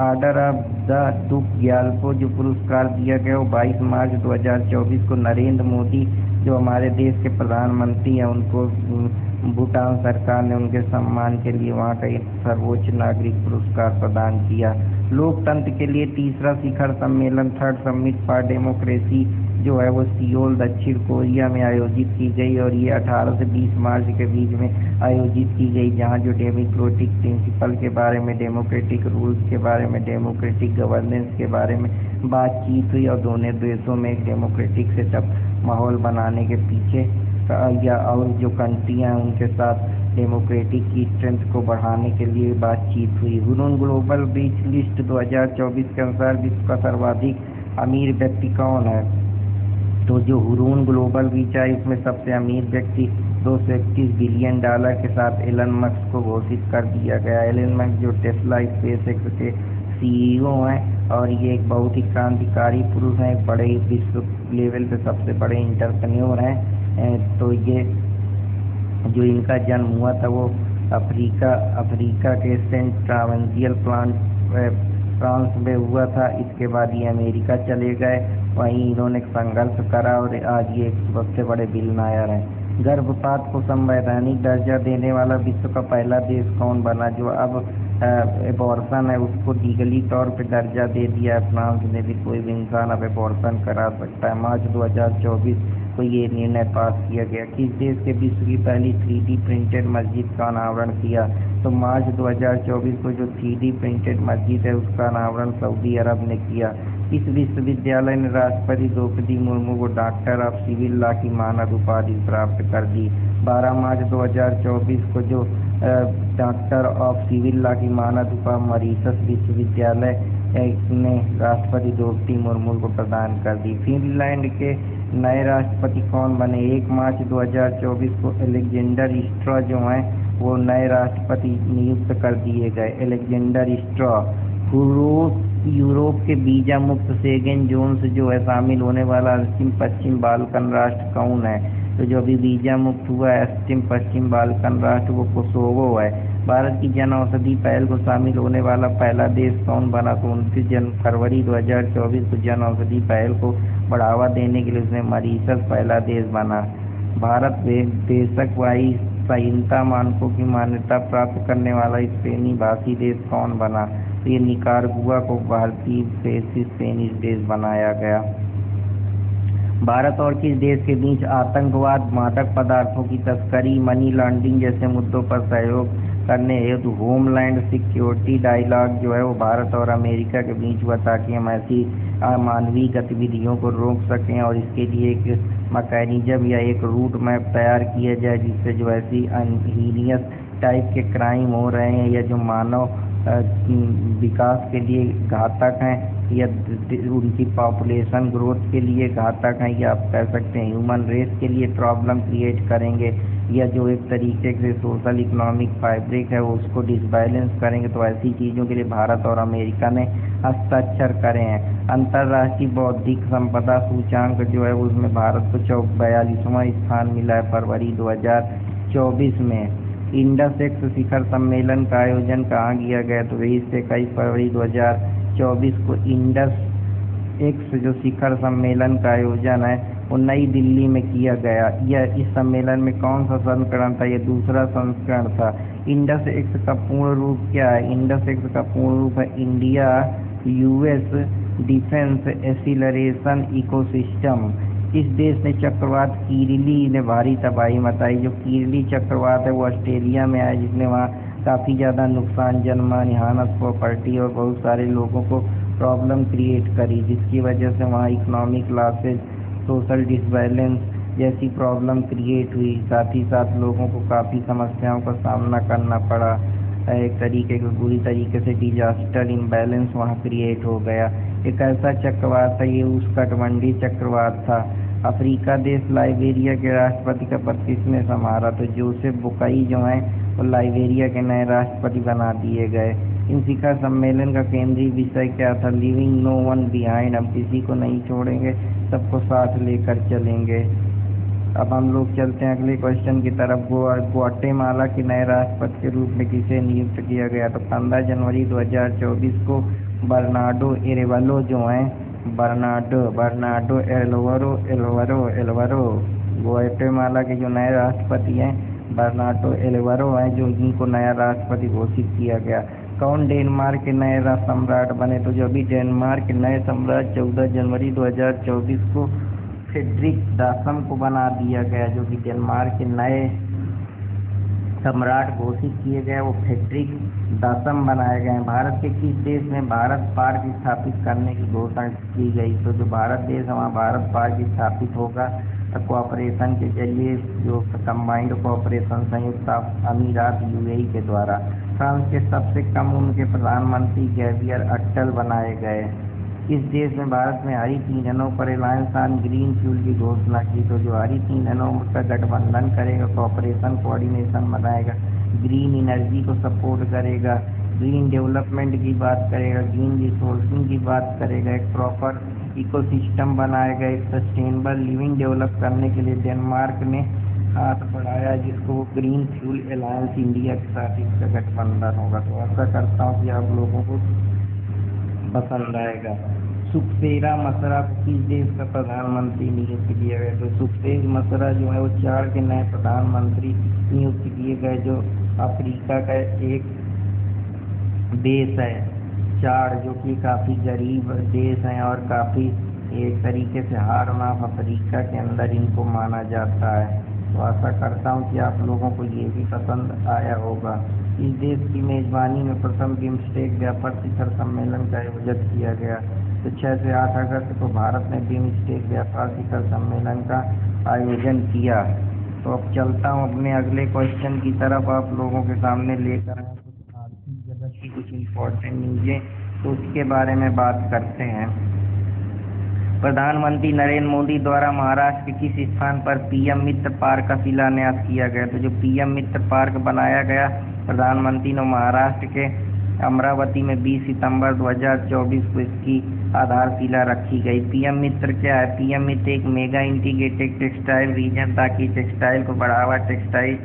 order of the Druk Gyalpo जो पुरस्कार दिया गया वो 22 मार्च 2024 को नरेंद्र मोदी जो हमारे देश के प्रधानमंत्री हैं उनको भूटान सरकार ने उनके सम्मान के लिए वहाँ का एक सर्वोच्च नागरिक पुरस्कार प्रदान किया। लोकतंत्र के लिए तीसरा शिखर सम्मेलन थर्ड समिट फॉर डेमोक्रेसी जो है वो सियोल दक्षिण कोरिया में आयोजित की गई और ये 18 से 20 मार्च के बीच में आयोजित की गई, जहाँ जो डेमोक्रेटिक प्रिंसिपल के बारे में, डेमोक्रेटिक रूल्स के बारे में, डेमोक्रेटिक गवर्नेंस के बारे में बातचीत हुई और दोनों देशों में एक डेमोक्रेटिक सेटअप माहौल बनाने के पीछे या और जो कंट्रियाँ हैं उनके साथ डेमोक्रेटिक की स्ट्रेंथ को बढ़ाने के लिए बातचीत हुई। हुरून ग्लोबल रिच लिस्ट 2024 के अनुसार विश्व का सर्वाधिक अमीर व्यक्ति कौन है? तो जो हुरून ग्लोबल रिच है इसमें सबसे अमीर व्यक्ति $231 बिलियन के साथ एलन मस्क को घोषित कर दिया गया। एलन मस्क जो टेस्ला स्पेसएक्स के CEO हैं और ये एक बहुत ही क्रांतिकारी पुरुष हैं, एक बड़े विश्व लेवल पे सबसे बड़े एंटरप्रेन्योर हैं। तो ये जो इनका जन्म हुआ था वो अफ्रीका के सेंट ट्रावेंजियल फ्रांस में हुआ था। इसके बाद ये अमेरिका चले गए, वहीं इन्होंने संघर्ष करा और आज ये एक सबसे बड़े बिलियनियर हैं। गर्भपात को संवैधानिक दर्जा देने वाला विश्व का पहला देश कौन बना? जो अब एबॉर्शन है उसको लीगली तौर पे दर्जा दे दिया है फ्रांस ने भी, कोई भी इंसान अब एबॉर्शन करा सकता है। मार्च 2024 को ये निर्णय पास किया गया। किस देश के विश्व की पहली 3D प्रिंटेड मस्जिद का अनावरण किया? तो मार्च 2024 को जो 3D प्रिंटेड मस्जिद है उसका अनावरण सऊदी अरब ने किया। इस विश्वविद्यालय ने राष्ट्रपति द्रौपदी मुर्मू को डॉक्टर ऑफ सिविल लॉ की मानद उपाधि प्राप्त कर दी। 12 मार्च 2024 को जो डॉक्टर ऑफ सिविल लॉ की मानद उपाधि मॉरिशस विश्वविद्यालय ने राष्ट्रपति द्रौपदी मुर्मू को प्रदान कर दी। फिनलैंड के नए राष्ट्रपति कौन बने? 1 मार्च 2024 को अलेक्जेंडर स्ट्रॉ जो हैं वो नए राष्ट्रपति नियुक्त कर दिए गए। Alexander straw. यूरोप के वीजा मुक्त सेगेन जोन से जो है शामिल होने वाला पश्चिम बाल्कन राष्ट्र कौन है? तो जो अभी वीजा मुक्त हुआ है पश्चिम बाल्कन राष्ट्र वो कोसोवो है। भारत की जन औषधि पहल को शामिल होने वाला पहला देश कौन बना? तो 29 फरवरी 2024 को जन औषधि पहल को बढ़ावा देने के लिए उसने मॉरिशस पहला देश बना। भारत बेशक वायु संहिता मानकों की मान्यता प्राप्त करने वाला स्पेनी भाषी देश कौन बना? तो ये निकारागुआ को भारतीय स्पेनिश देश बनाया गया। भारत और किस देश के बीच आतंकवाद, मादक पदार्थों की तस्करी, मनी लॉन्ड्रिंग जैसे मुद्दों पर सहयोग करने हेतु होमलैंड सिक्योरिटी डायलॉग जो है वो भारत और अमेरिका के बीच हुआ, ताकि हम ऐसी मानवीय गतिविधियों को रोक सकें और इसके लिए एक मैकेनिज्म या एक रूट मैप तैयार किया जाए जिससे जो ऐसी हीनियस टाइप के क्राइम हो रहे हैं या जो मानव विकास के लिए घातक हैं या उनकी पॉपुलेशन ग्रोथ के लिए घातक हैं या आप कह सकते हैं ह्यूमन रेस के लिए प्रॉब्लम क्रिएट करेंगे या जो एक तरीके से सोशल इकोनॉमिक फैब्रिक है वो उसको डिसबैलेंस करेंगे, तो ऐसी चीज़ों के लिए भारत और अमेरिका ने हस्ताक्षर करे हैं। अंतर्राष्ट्रीय बौद्धिक संपदा सूचांक जो है उसमें भारत को 42वां स्थान मिला है फरवरी 2024 में। इंडस एक्स शिखर सम्मेलन का आयोजन कहाँ किया गया? तो 20 से 21 फरवरी 2024 को इंडस एक्स जो शिखर सम्मेलन का आयोजन है वो नई दिल्ली में किया गया। यह इस सम्मेलन में कौन सा संस्करण था? ये दूसरा संस्करण था। इंडस एक्स का पूर्ण रूप क्या है? इंडस एक्स का पूर्ण रूप है India US defence acceleration ecosystem. इस देश ने चक्रवात किरिली ने भारी तबाही मचाई। जो किरिली चक्रवात है वो ऑस्ट्रेलिया में आया जिसने वहाँ काफ़ी ज़्यादा नुकसान, जनमानस, हानस प्रॉपर्टी और बहुत सारे लोगों को प्रॉब्लम क्रिएट करी, जिसकी वजह से वहाँ इकोनॉमिक लॉसेज, सोशल डिसबैलेंस जैसी प्रॉब्लम क्रिएट हुई। साथ ही साथ लोगों को काफ़ी समस्याओं का सामना करना पड़ा। एक तरीके के बुरी तरीके से डिजास्टर इम्बैलेंस वहाँ क्रिएट हो गया। एक ऐसा चक्रवात था, ये उष्णकटिबंधीय चक्रवात था। अफ्रीका देश लाइबेरिया के राष्ट्रपति का पद किसने संभाला? तो जोसेफ बोकाई जो हैं वो लाइबेरिया के नए राष्ट्रपति बना दिए गए। इन शिखर सम्मेलन का केंद्रीय विषय क्या था? Living no one behind. हम किसी को नहीं छोड़ेंगे, सबको साथ लेकर चलेंगे। अब हम लोग चलते हैं अगले क्वेश्चन की तरफ। ग्वाटेमाला के नए राष्ट्रपति के रूप में किसे नियुक्त किया गया? तो 15 जनवरी 2024 को बर्नार्डो एरेवालो जो हैं बर्नार्डो एल्वारो ग्वाटेमाला के जो नए राष्ट्रपति हैं बर्नार्डो एल्वारो हैं, जो इनको नया राष्ट्रपति घोषित किया गया। कौन डेनमार्क के नए सम्राट बने? तो जो अभी डेनमार्क के नए सम्राट 14 जनवरी 2024 को फ्रेडरिक दासम को बना दिया गया, जो कि डेनमार्क के नए सम्राट घोषित किए गए वो फ्रेडरिक दासम बनाए गए हैं। भारत के किस देश में भारत पार्क स्थापित करने की घोषणा की गई? तो जो भारत देश है वहाँ भारत पार्क स्थापित होगा कोऑपरेशन के जरिए, जो कंबाइंड कोऑपरेशन संयुक्त अमीरात यूएई के द्वारा। फ्रांस के सबसे कम उम्र के प्रधानमंत्री गैवियर अट्टल बनाए गए। इस देश में भारत में हरित ईंधनों पर रिलायंस ऑन ग्रीन फ्यूल की घोषणा की। तो जो हरित ईंधनों का गठबंधन करेगा, कोऑपरेशन कोऑर्डिनेशन बनाएगा, ग्रीन एनर्जी को सपोर्ट करेगा, ग्रीन डेवलपमेंट की बात करेगा, ग्रीन रिसोर्सिंग की बात करेगा, एक प्रॉपर इकोसिस्टम बनाएगा, एक सस्टेनेबल लिविंग डेवलप करने के लिए डेनमार्क ने हाथ बढ़ाया, जिसको ग्रीन फ्यूल अलायंस इंडिया के साथ इसका गठबंधन होगा। तो आशा करता हूँ कि आप लोगों को पसंद आएगा। सुखसेरा मसरा को किस देश का प्रधानमंत्री नियुक्त किया गया? तो सुखसेर मसरा जो है वो चाड के नए प्रधानमंत्री नियुक्त किए गए, जो अफ्रीका का एक देश है चाड, जो कि काफ़ी गरीब देश है और काफ़ी एक तरीके से हार्न ऑफ अफ्रीका के अंदर इनको माना जाता है। तो आशा करता हूँ कि आप लोगों को ये भी पसंद आया होगा। इस देश की मेज़बानी में प्रथम बिम्स्टेक व्यापार शिखर सम्मेलन का आयोजन किया गया। तो 6 से 8 अगस्त को भारत ने बिम्स्टेक व्यापार शिखर सम्मेलन का आयोजन किया। तो अब चलता हूँ अपने अगले क्वेश्चन की तरफ, आप लोगों के सामने लेकर आए कुछ आर्थिक जगत की कुछ इम्पोर्टेंट न्यूज़ें, तो उसके बारे में बात करते हैं। प्रधानमंत्री नरेंद्र मोदी द्वारा महाराष्ट्र के किस स्थान पर पीएम मित्र पार्क का शिलान्यास किया गया? तो जो पीएम मित्र पार्क बनाया गया प्रधानमंत्री ने महाराष्ट्र के अमरावती में 20 सितंबर 2024 को इसकी आधारशिला रखी गई। पीएम मित्र क्या है? पीएम मित्र एक मेगा इंटीग्रेटेड टेक्सटाइल रीजन, ताकि टेक्सटाइल को बढ़ावा, टेक्सटाइल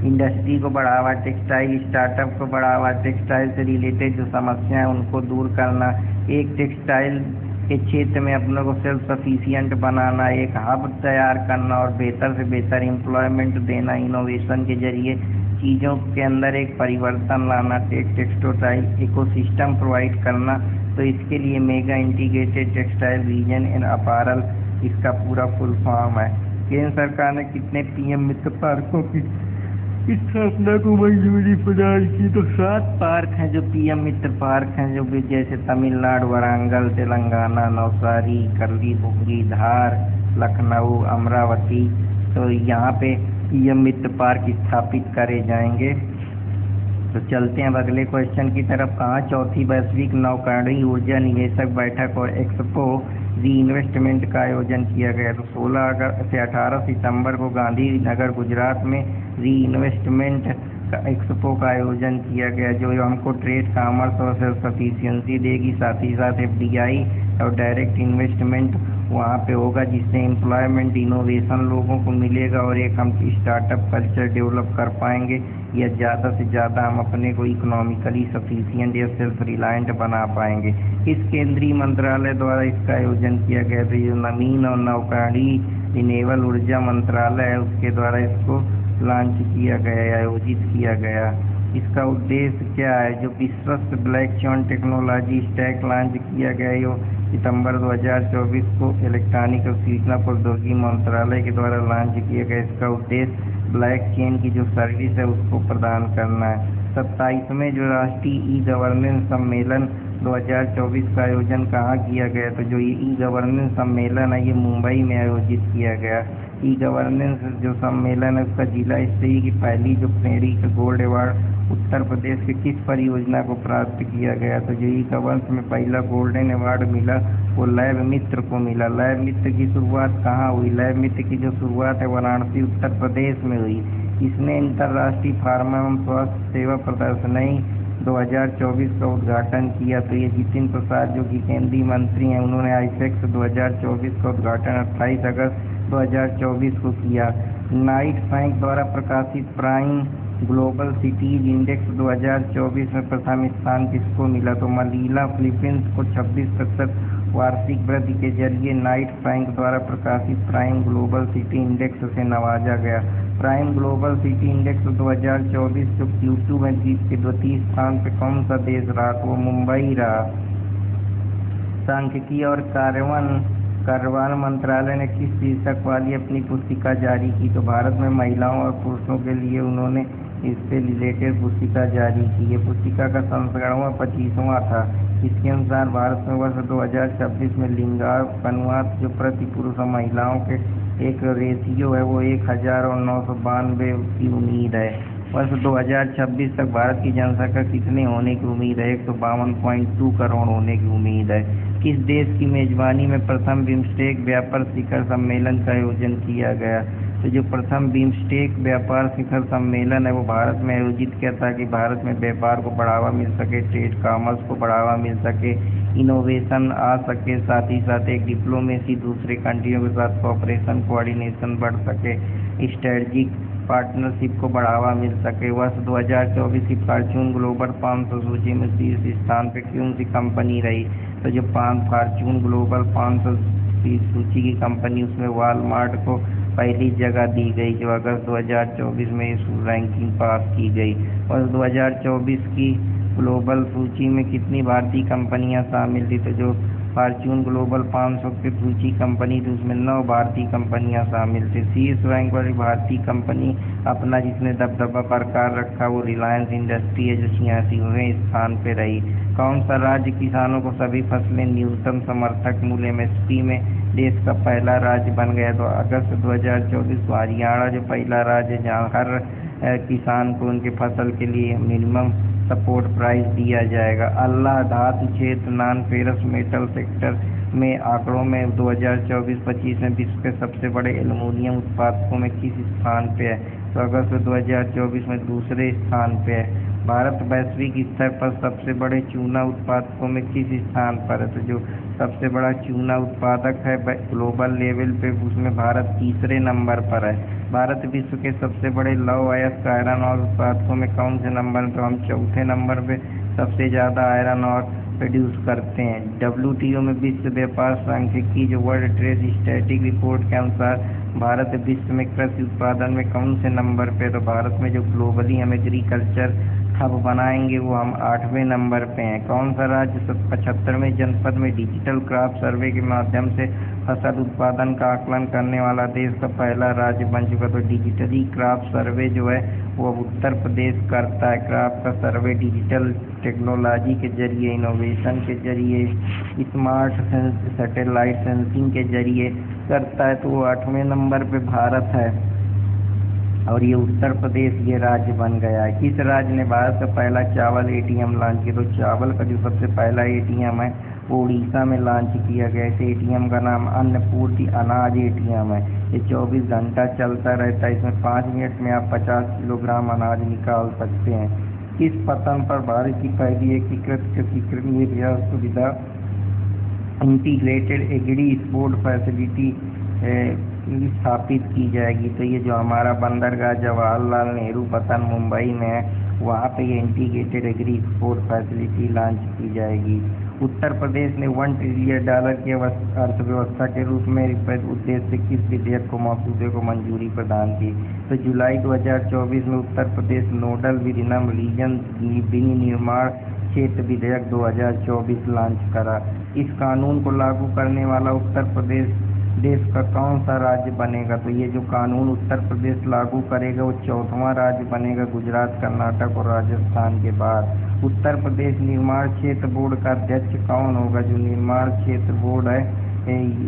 इंडस्ट्री को बढ़ावा, टेक्सटाइल स्टार्टअप को बढ़ावा, टेक्सटाइल से रिलेटेड जो समस्याएं उनको दूर करना, एक टेक्सटाइल के क्षेत्र में अपने को सेल्फ सफिशिएंट बनाना, एक हब तैयार करना और बेहतर से बेहतर एम्प्लॉयमेंट देना, इनोवेशन के जरिए चीज़ों के अंदर एक परिवर्तन लाना, टेक्सटाइल इकोसिस्टम प्रोवाइड करना। तो इसके लिए mega integrated textile reason and apparel इसका पूरा फुल फॉर्म है। केंद्र सरकार ने कितने पीएम मित्र पार्कों की स्थापना को मंजूरी प्रदान की? तो 7 पार्क हैं जो पीएम मित्र पार्क हैं, जो भी जैसे तमिलनाडु, वारंगल, तेलंगाना, नौसारी, कलीबुगी, धार, लखनऊ, अमरावती। तो यहाँ पे पीएम मित्र पार्क स्थापित करे जाएंगे। तो चलते हैं अब अगले क्वेश्चन की तरफ। कहाँ चौथी वैश्विक नौकरी ऊर्जा निवेशक बैठक और एक्सपो री इन्वेस्टमेंट का आयोजन किया गया? तो 16 अगस्त से 18 सितंबर को गांधीनगर गुजरात में री इन्वेस्टमेंट एक्सपो का आयोजन किया गया, जो हमको ट्रेड, कॉमर्स और सेल्फ सफिशिएंसी देगी। साथ ही साथ एफडीआई और डायरेक्ट इन्वेस्टमेंट वहाँ पे होगा, जिससे एम्प्लॉयमेंट, इनोवेशन लोगों को मिलेगा और एक हम स्टार्टअप कल्चर डेवलप कर पाएंगे, या ज़्यादा से ज़्यादा हम अपने को इकोनॉमिकली सफिशिएंट या सेल्फ रिलायंट बना पाएंगे। इस केंद्रीय मंत्रालय द्वारा इसका आयोजन किया गया था। जो नवीन और नवकरणीय रिन्यूएबल ऊर्जा मंत्रालय है, उसके द्वारा इसको लॉन्च किया गया, आयोजित किया गया। इसका उद्देश्य क्या है? जो विश्वस्त ब्लैकचेन टेक्नोलॉजी स्टैक लॉन्च किया गया है, सितंबर 2024 को इलेक्ट्रॉनिक और सूचना प्रौद्योगिकी मंत्रालय के द्वारा लॉन्च किया गया। इसका उद्देश्य ब्लैकचेन की जो सर्विस है उसको प्रदान करना है। 27वें जो राष्ट्रीय ई गवर्नेंस सम्मेलन 2024 का आयोजन कहाँ किया गया? तो जो ई गवर्नेंस सम्मेलन है ये मुंबई में आयोजित किया गया। ई गवर्नेंस जो सम्मेलन है उसका जिला स्तरीय की पहली जो श्रेणी का गोल्ड अवार्ड उत्तर प्रदेश के किस परियोजना को प्राप्त किया गया? तो जो ई गवर्नेंस में पहला गोल्डन अवार्ड मिला वो लैब मित्र को मिला। लैब मित्र की शुरुआत कहाँ हुई? लैब मित्र की जो शुरुआत है वाराणसी उत्तर प्रदेश में हुई। इसने अंतर्राष्ट्रीय फार्मा एवं स्वास्थ्य सेवा प्रदर्शनी 2024 का उद्घाटन किया। तो ये जितिन प्रसाद जो कि केंद्रीय मंत्री हैं, उन्होंने आईफेक्स 2024 का उद्घाटन 28 अगस्त 2024 को किया। नाइट फ्रैंक द्वारा प्रकाशित प्राइम ग्लोबल सिटीज इंडेक्स 2024 में प्रथम स्थान किसको मिला? तो मनीला फिलीपींस को 26% वार्षिक वृद्धि के जरिए नाइट फ्रैंक द्वारा प्रकाशित प्राइम ग्लोबल सिटी इंडेक्स से नवाजा गया। प्राइम ग्लोबल सिटी इंडेक्स 2024 जो Q2 में जीत के द्वितीय स्थान पे कौन सा देश रहा? तो वो मुंबई रहा। सांख्यिकी और कार्यवान मंत्रालय ने किस शीर्षक वाली अपनी पुस्तिका जारी की? तो भारत में महिलाओं और पुरुषों के लिए उन्होंने इससे रिलेटेड पुस्तिका जारी की। ये पुस्तिका का संस्करण 25वां था। इसके अनुसार भारत में वर्ष 2026 में लिंगानुपात जो प्रति पुरुष और महिलाओं के एक रेशियो है वो 1092 की उम्मीद है। वर्ष 2026 तक भारत की जनसंख्या कितने होने की उम्मीद है? 152.2 करोड़ होने की उम्मीद है। किस देश की मेजबानी में प्रथम बिम्स्टेक व्यापार शिखर सम्मेलन का आयोजन किया गया? तो जो प्रथम बिम्स्टेक व्यापार शिखर सम्मेलन है वो भारत में आयोजित किया ताकि भारत में व्यापार को बढ़ावा मिल सके, ट्रेड कॉमर्स को बढ़ावा मिल सके, इनोवेशन आ सके, साथ ही साथ एक डिप्लोमेसी दूसरे कंट्रियों के साथ कोऑपरेशन कोऑर्डिनेशन बढ़ सके, स्ट्रेटजिक पार्टनरशिप को बढ़ावा मिल सके। वर्ष 2024 की फॉर्च्यून ग्लोबल 500 सूची में शीर्ष स्थान पर कौन सी कंपनी रही? तो जो फॉर्च्यून ग्लोबल 500 की सूची की कंपनी, उसमें वॉलमार्ट को पहली जगह दी गई, जो अगस्त 2024 में इस रैंकिंग पास की गई। और 2024 की ग्लोबल सूची में कितनी भारतीय कंपनियां शामिल थी, तो जो फॉर्च्यून ग्लोबल 500 की सूची कंपनी थी उसमें 9 भारतीय कंपनियां शामिल थी। शीर्ष रैंक वाली भारतीय कंपनी अपना जिसने दबदबा बरकरार रखा वो रिलायंस इंडस्ट्री है, जो 86वें स्थान पर रही। कौन सा राज्य किसानों को सभी फसलें न्यूनतम समर्थक मूल्य एमएसपी में देश का पहला राज्य बन गया, तो अगस्त 2024 को हरियाणा जो पहला राज्य है जहाँ हर किसान को उनके फसल के लिए मिनिमम सपोर्ट प्राइस दिया जाएगा। अल्लाह धातु क्षेत्र नॉन फेरस मेटल सेक्टर में आंकड़ों में 2024-25 में विश्व के सबसे बड़े एल्युमिनियम उत्पादकों में किस स्थान पे है, तो अगस्त 2024 में दूसरे स्थान पे है। भारत वैश्विक स्तर पर सबसे बड़े चूना उत्पादकों में किस स्थान पर है, तो जो सबसे बड़ा चूना उत्पादक है ग्लोबल लेवल पे उसमें भारत तीसरे नंबर पर है। भारत विश्व के सबसे बड़े लौह अयस्क आयरन और उत्पादकों में कौन से नंबर, तो हम चौथे नंबर पे सबसे ज़्यादा आयरन और प्रोड्यूस करते हैं। WTO में विश्व व्यापार सांख्यिकी जो वर्ल्ड ट्रेड स्टैटिक रिपोर्ट के अनुसार भारत विश्व में कृषि उत्पादन में कौन से नंबर पे, तो भारत में जो ग्लोबली हम एग्रीकल्चर हब बनाएंगे वो हम 8वें नंबर पे हैं। कौन सा राज्य 75वें जनपद में डिजिटल क्रॉप सर्वे के माध्यम से फसल उत्पादन का आकलन करने वाला देश का पहला राज्य बन चुका, तो डिजिटली क्रॉप सर्वे जो है वो उत्तर प्रदेश करता है। क्रॉप का सर्वे डिजिटल टेक्नोलॉजी के जरिए, इनोवेशन के जरिए, स्मार्ट सैटेलाइट सेंसिंग के जरिए करता है, तो वो 8वें नंबर पे भारत है और ये उत्तर प्रदेश ये राज्य बन गया है। किस राज्य ने भारत का पहला चावल ATM लॉन्च किया, तो चावल का जो सबसे पहला ATM है वो उड़ीसा में लॉन्च किया गया। इस ATM का नाम अन्नपूर्ति अनाज ATM है। ये 24 घंटा चलता रहता है। इसमें 5 मिनट में आप 50 किलोग्राम अनाज निकाल सकते हैं। किस पतन पर भारत की पहली एकीकृत सुविधा इंटीग्रेटेड एग्री स्पोर्ट फैसिलिटी स्थापित की जाएगी, तो ये जो हमारा बंदरगाह जवाहरलाल नेहरू पतन मुंबई में है वहाँ पे ये integrated agri sport facility launch की जाएगी। उत्तर प्रदेश ने $1 ट्रिलियन की अर्थव्यवस्था के रूप में उद्देश्य से किस विधेयक को मसौदे को मंजूरी प्रदान की, तो जुलाई 2024 में उत्तर प्रदेश नोडल विनिर्माण रीजन विनिर्माण क्षेत्र विधेयक 2024 लॉन्च करा। इस कानून को लागू करने वाला उत्तर प्रदेश देश का कौन सा राज्य बनेगा, तो ये जो कानून उत्तर प्रदेश लागू करेगा वो 4वां राज्य बनेगा गुजरात, कर्नाटक और राजस्थान के बाद। उत्तर प्रदेश निर्माण क्षेत्र बोर्ड का अध्यक्ष कौन होगा, जो निर्माण क्षेत्र बोर्ड है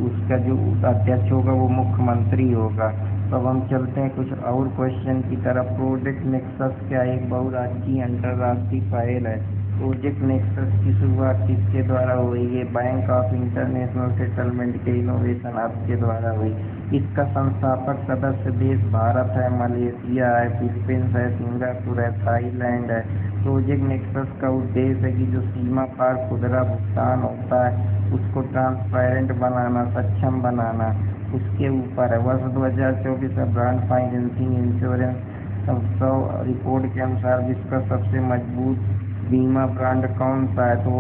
उसका जो अध्यक्ष होगा वो मुख्यमंत्री होगा। तो अब हम चलते हैं कुछ और क्वेश्चन की तरफ। प्रोजेक्ट नेक्सस क्या एक बहुराष्ट्रीय अंतर्राष्ट्रीय पहल है। प्रोजेक्ट नेक्सस की शुरुआत किसके द्वारा हुई है, बैंक ऑफ इंटरनेशनल सेटलमेंट के इनोवेशन हब के द्वारा हुई। इसका संस्थापक सदस्य देश भारत है, मलेशिया है, फिलीपींस है, सिंगापुर है, थाईलैंड है। प्रोजेक्ट नेक्सस का उद्देश्य है कि जो सीमा पार खुदरा भुगतान होता है उसको ट्रांसपेरेंट बनाना, सक्षम बनाना, उसके ऊपर है। वर्ष 2024 का ब्रांड फाइनेंसिंग इंश्योरेंस रिपोर्ट के अनुसार विश्व का सबसे मजबूत बीमा ब्रांड कौन सा है, तो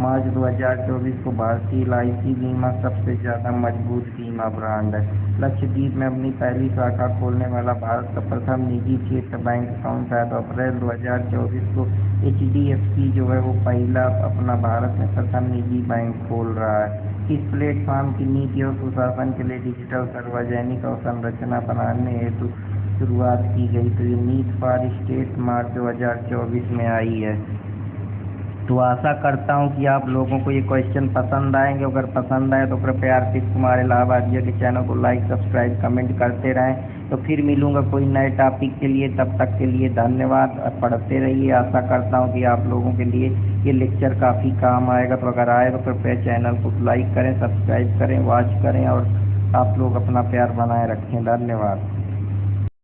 मार्च 2024 को भारतीय LIC बीमा सबसे ज़्यादा मजबूत बीमा ब्रांड है। लक्षद्वीप में अपनी पहली शाखा खोलने वाला भारत का प्रथम निजी क्षेत्र बैंक कौन सा है, तो अप्रैल 2024 को HDFC जो है वो पहला अपना भारत में प्रथम निजी बैंक खोल रहा है। इस प्लेटफॉर्म की नीति और सुशासन के लिए डिजिटल सार्वजनिक और संरचना बनाने हेतु शुरुआत की गई, तो ये नीट फॉर स्टेट मार्च 2024 में आई है। तो आशा करता हूँ कि आप लोगों को ये क्वेश्चन पसंद आएंगे। अगर पसंद आए तो कृपया आर्थिक कुमार इलाहाबाद के चैनल को लाइक, सब्सक्राइब, कमेंट करते रहें। तो फिर मिलूंगा कोई नए टॉपिक के लिए, तब तक के लिए धन्यवाद। पढ़ते रहिए। आशा करता हूँ कि आप लोगों के लिए ये लेक्चर काफ़ी काम आएगा। तो अगर आए तो कृपया चैनल को लाइक करें, सब्सक्राइब करें, वॉच करें और आप लोग अपना प्यार बनाए रखें। धन्यवाद।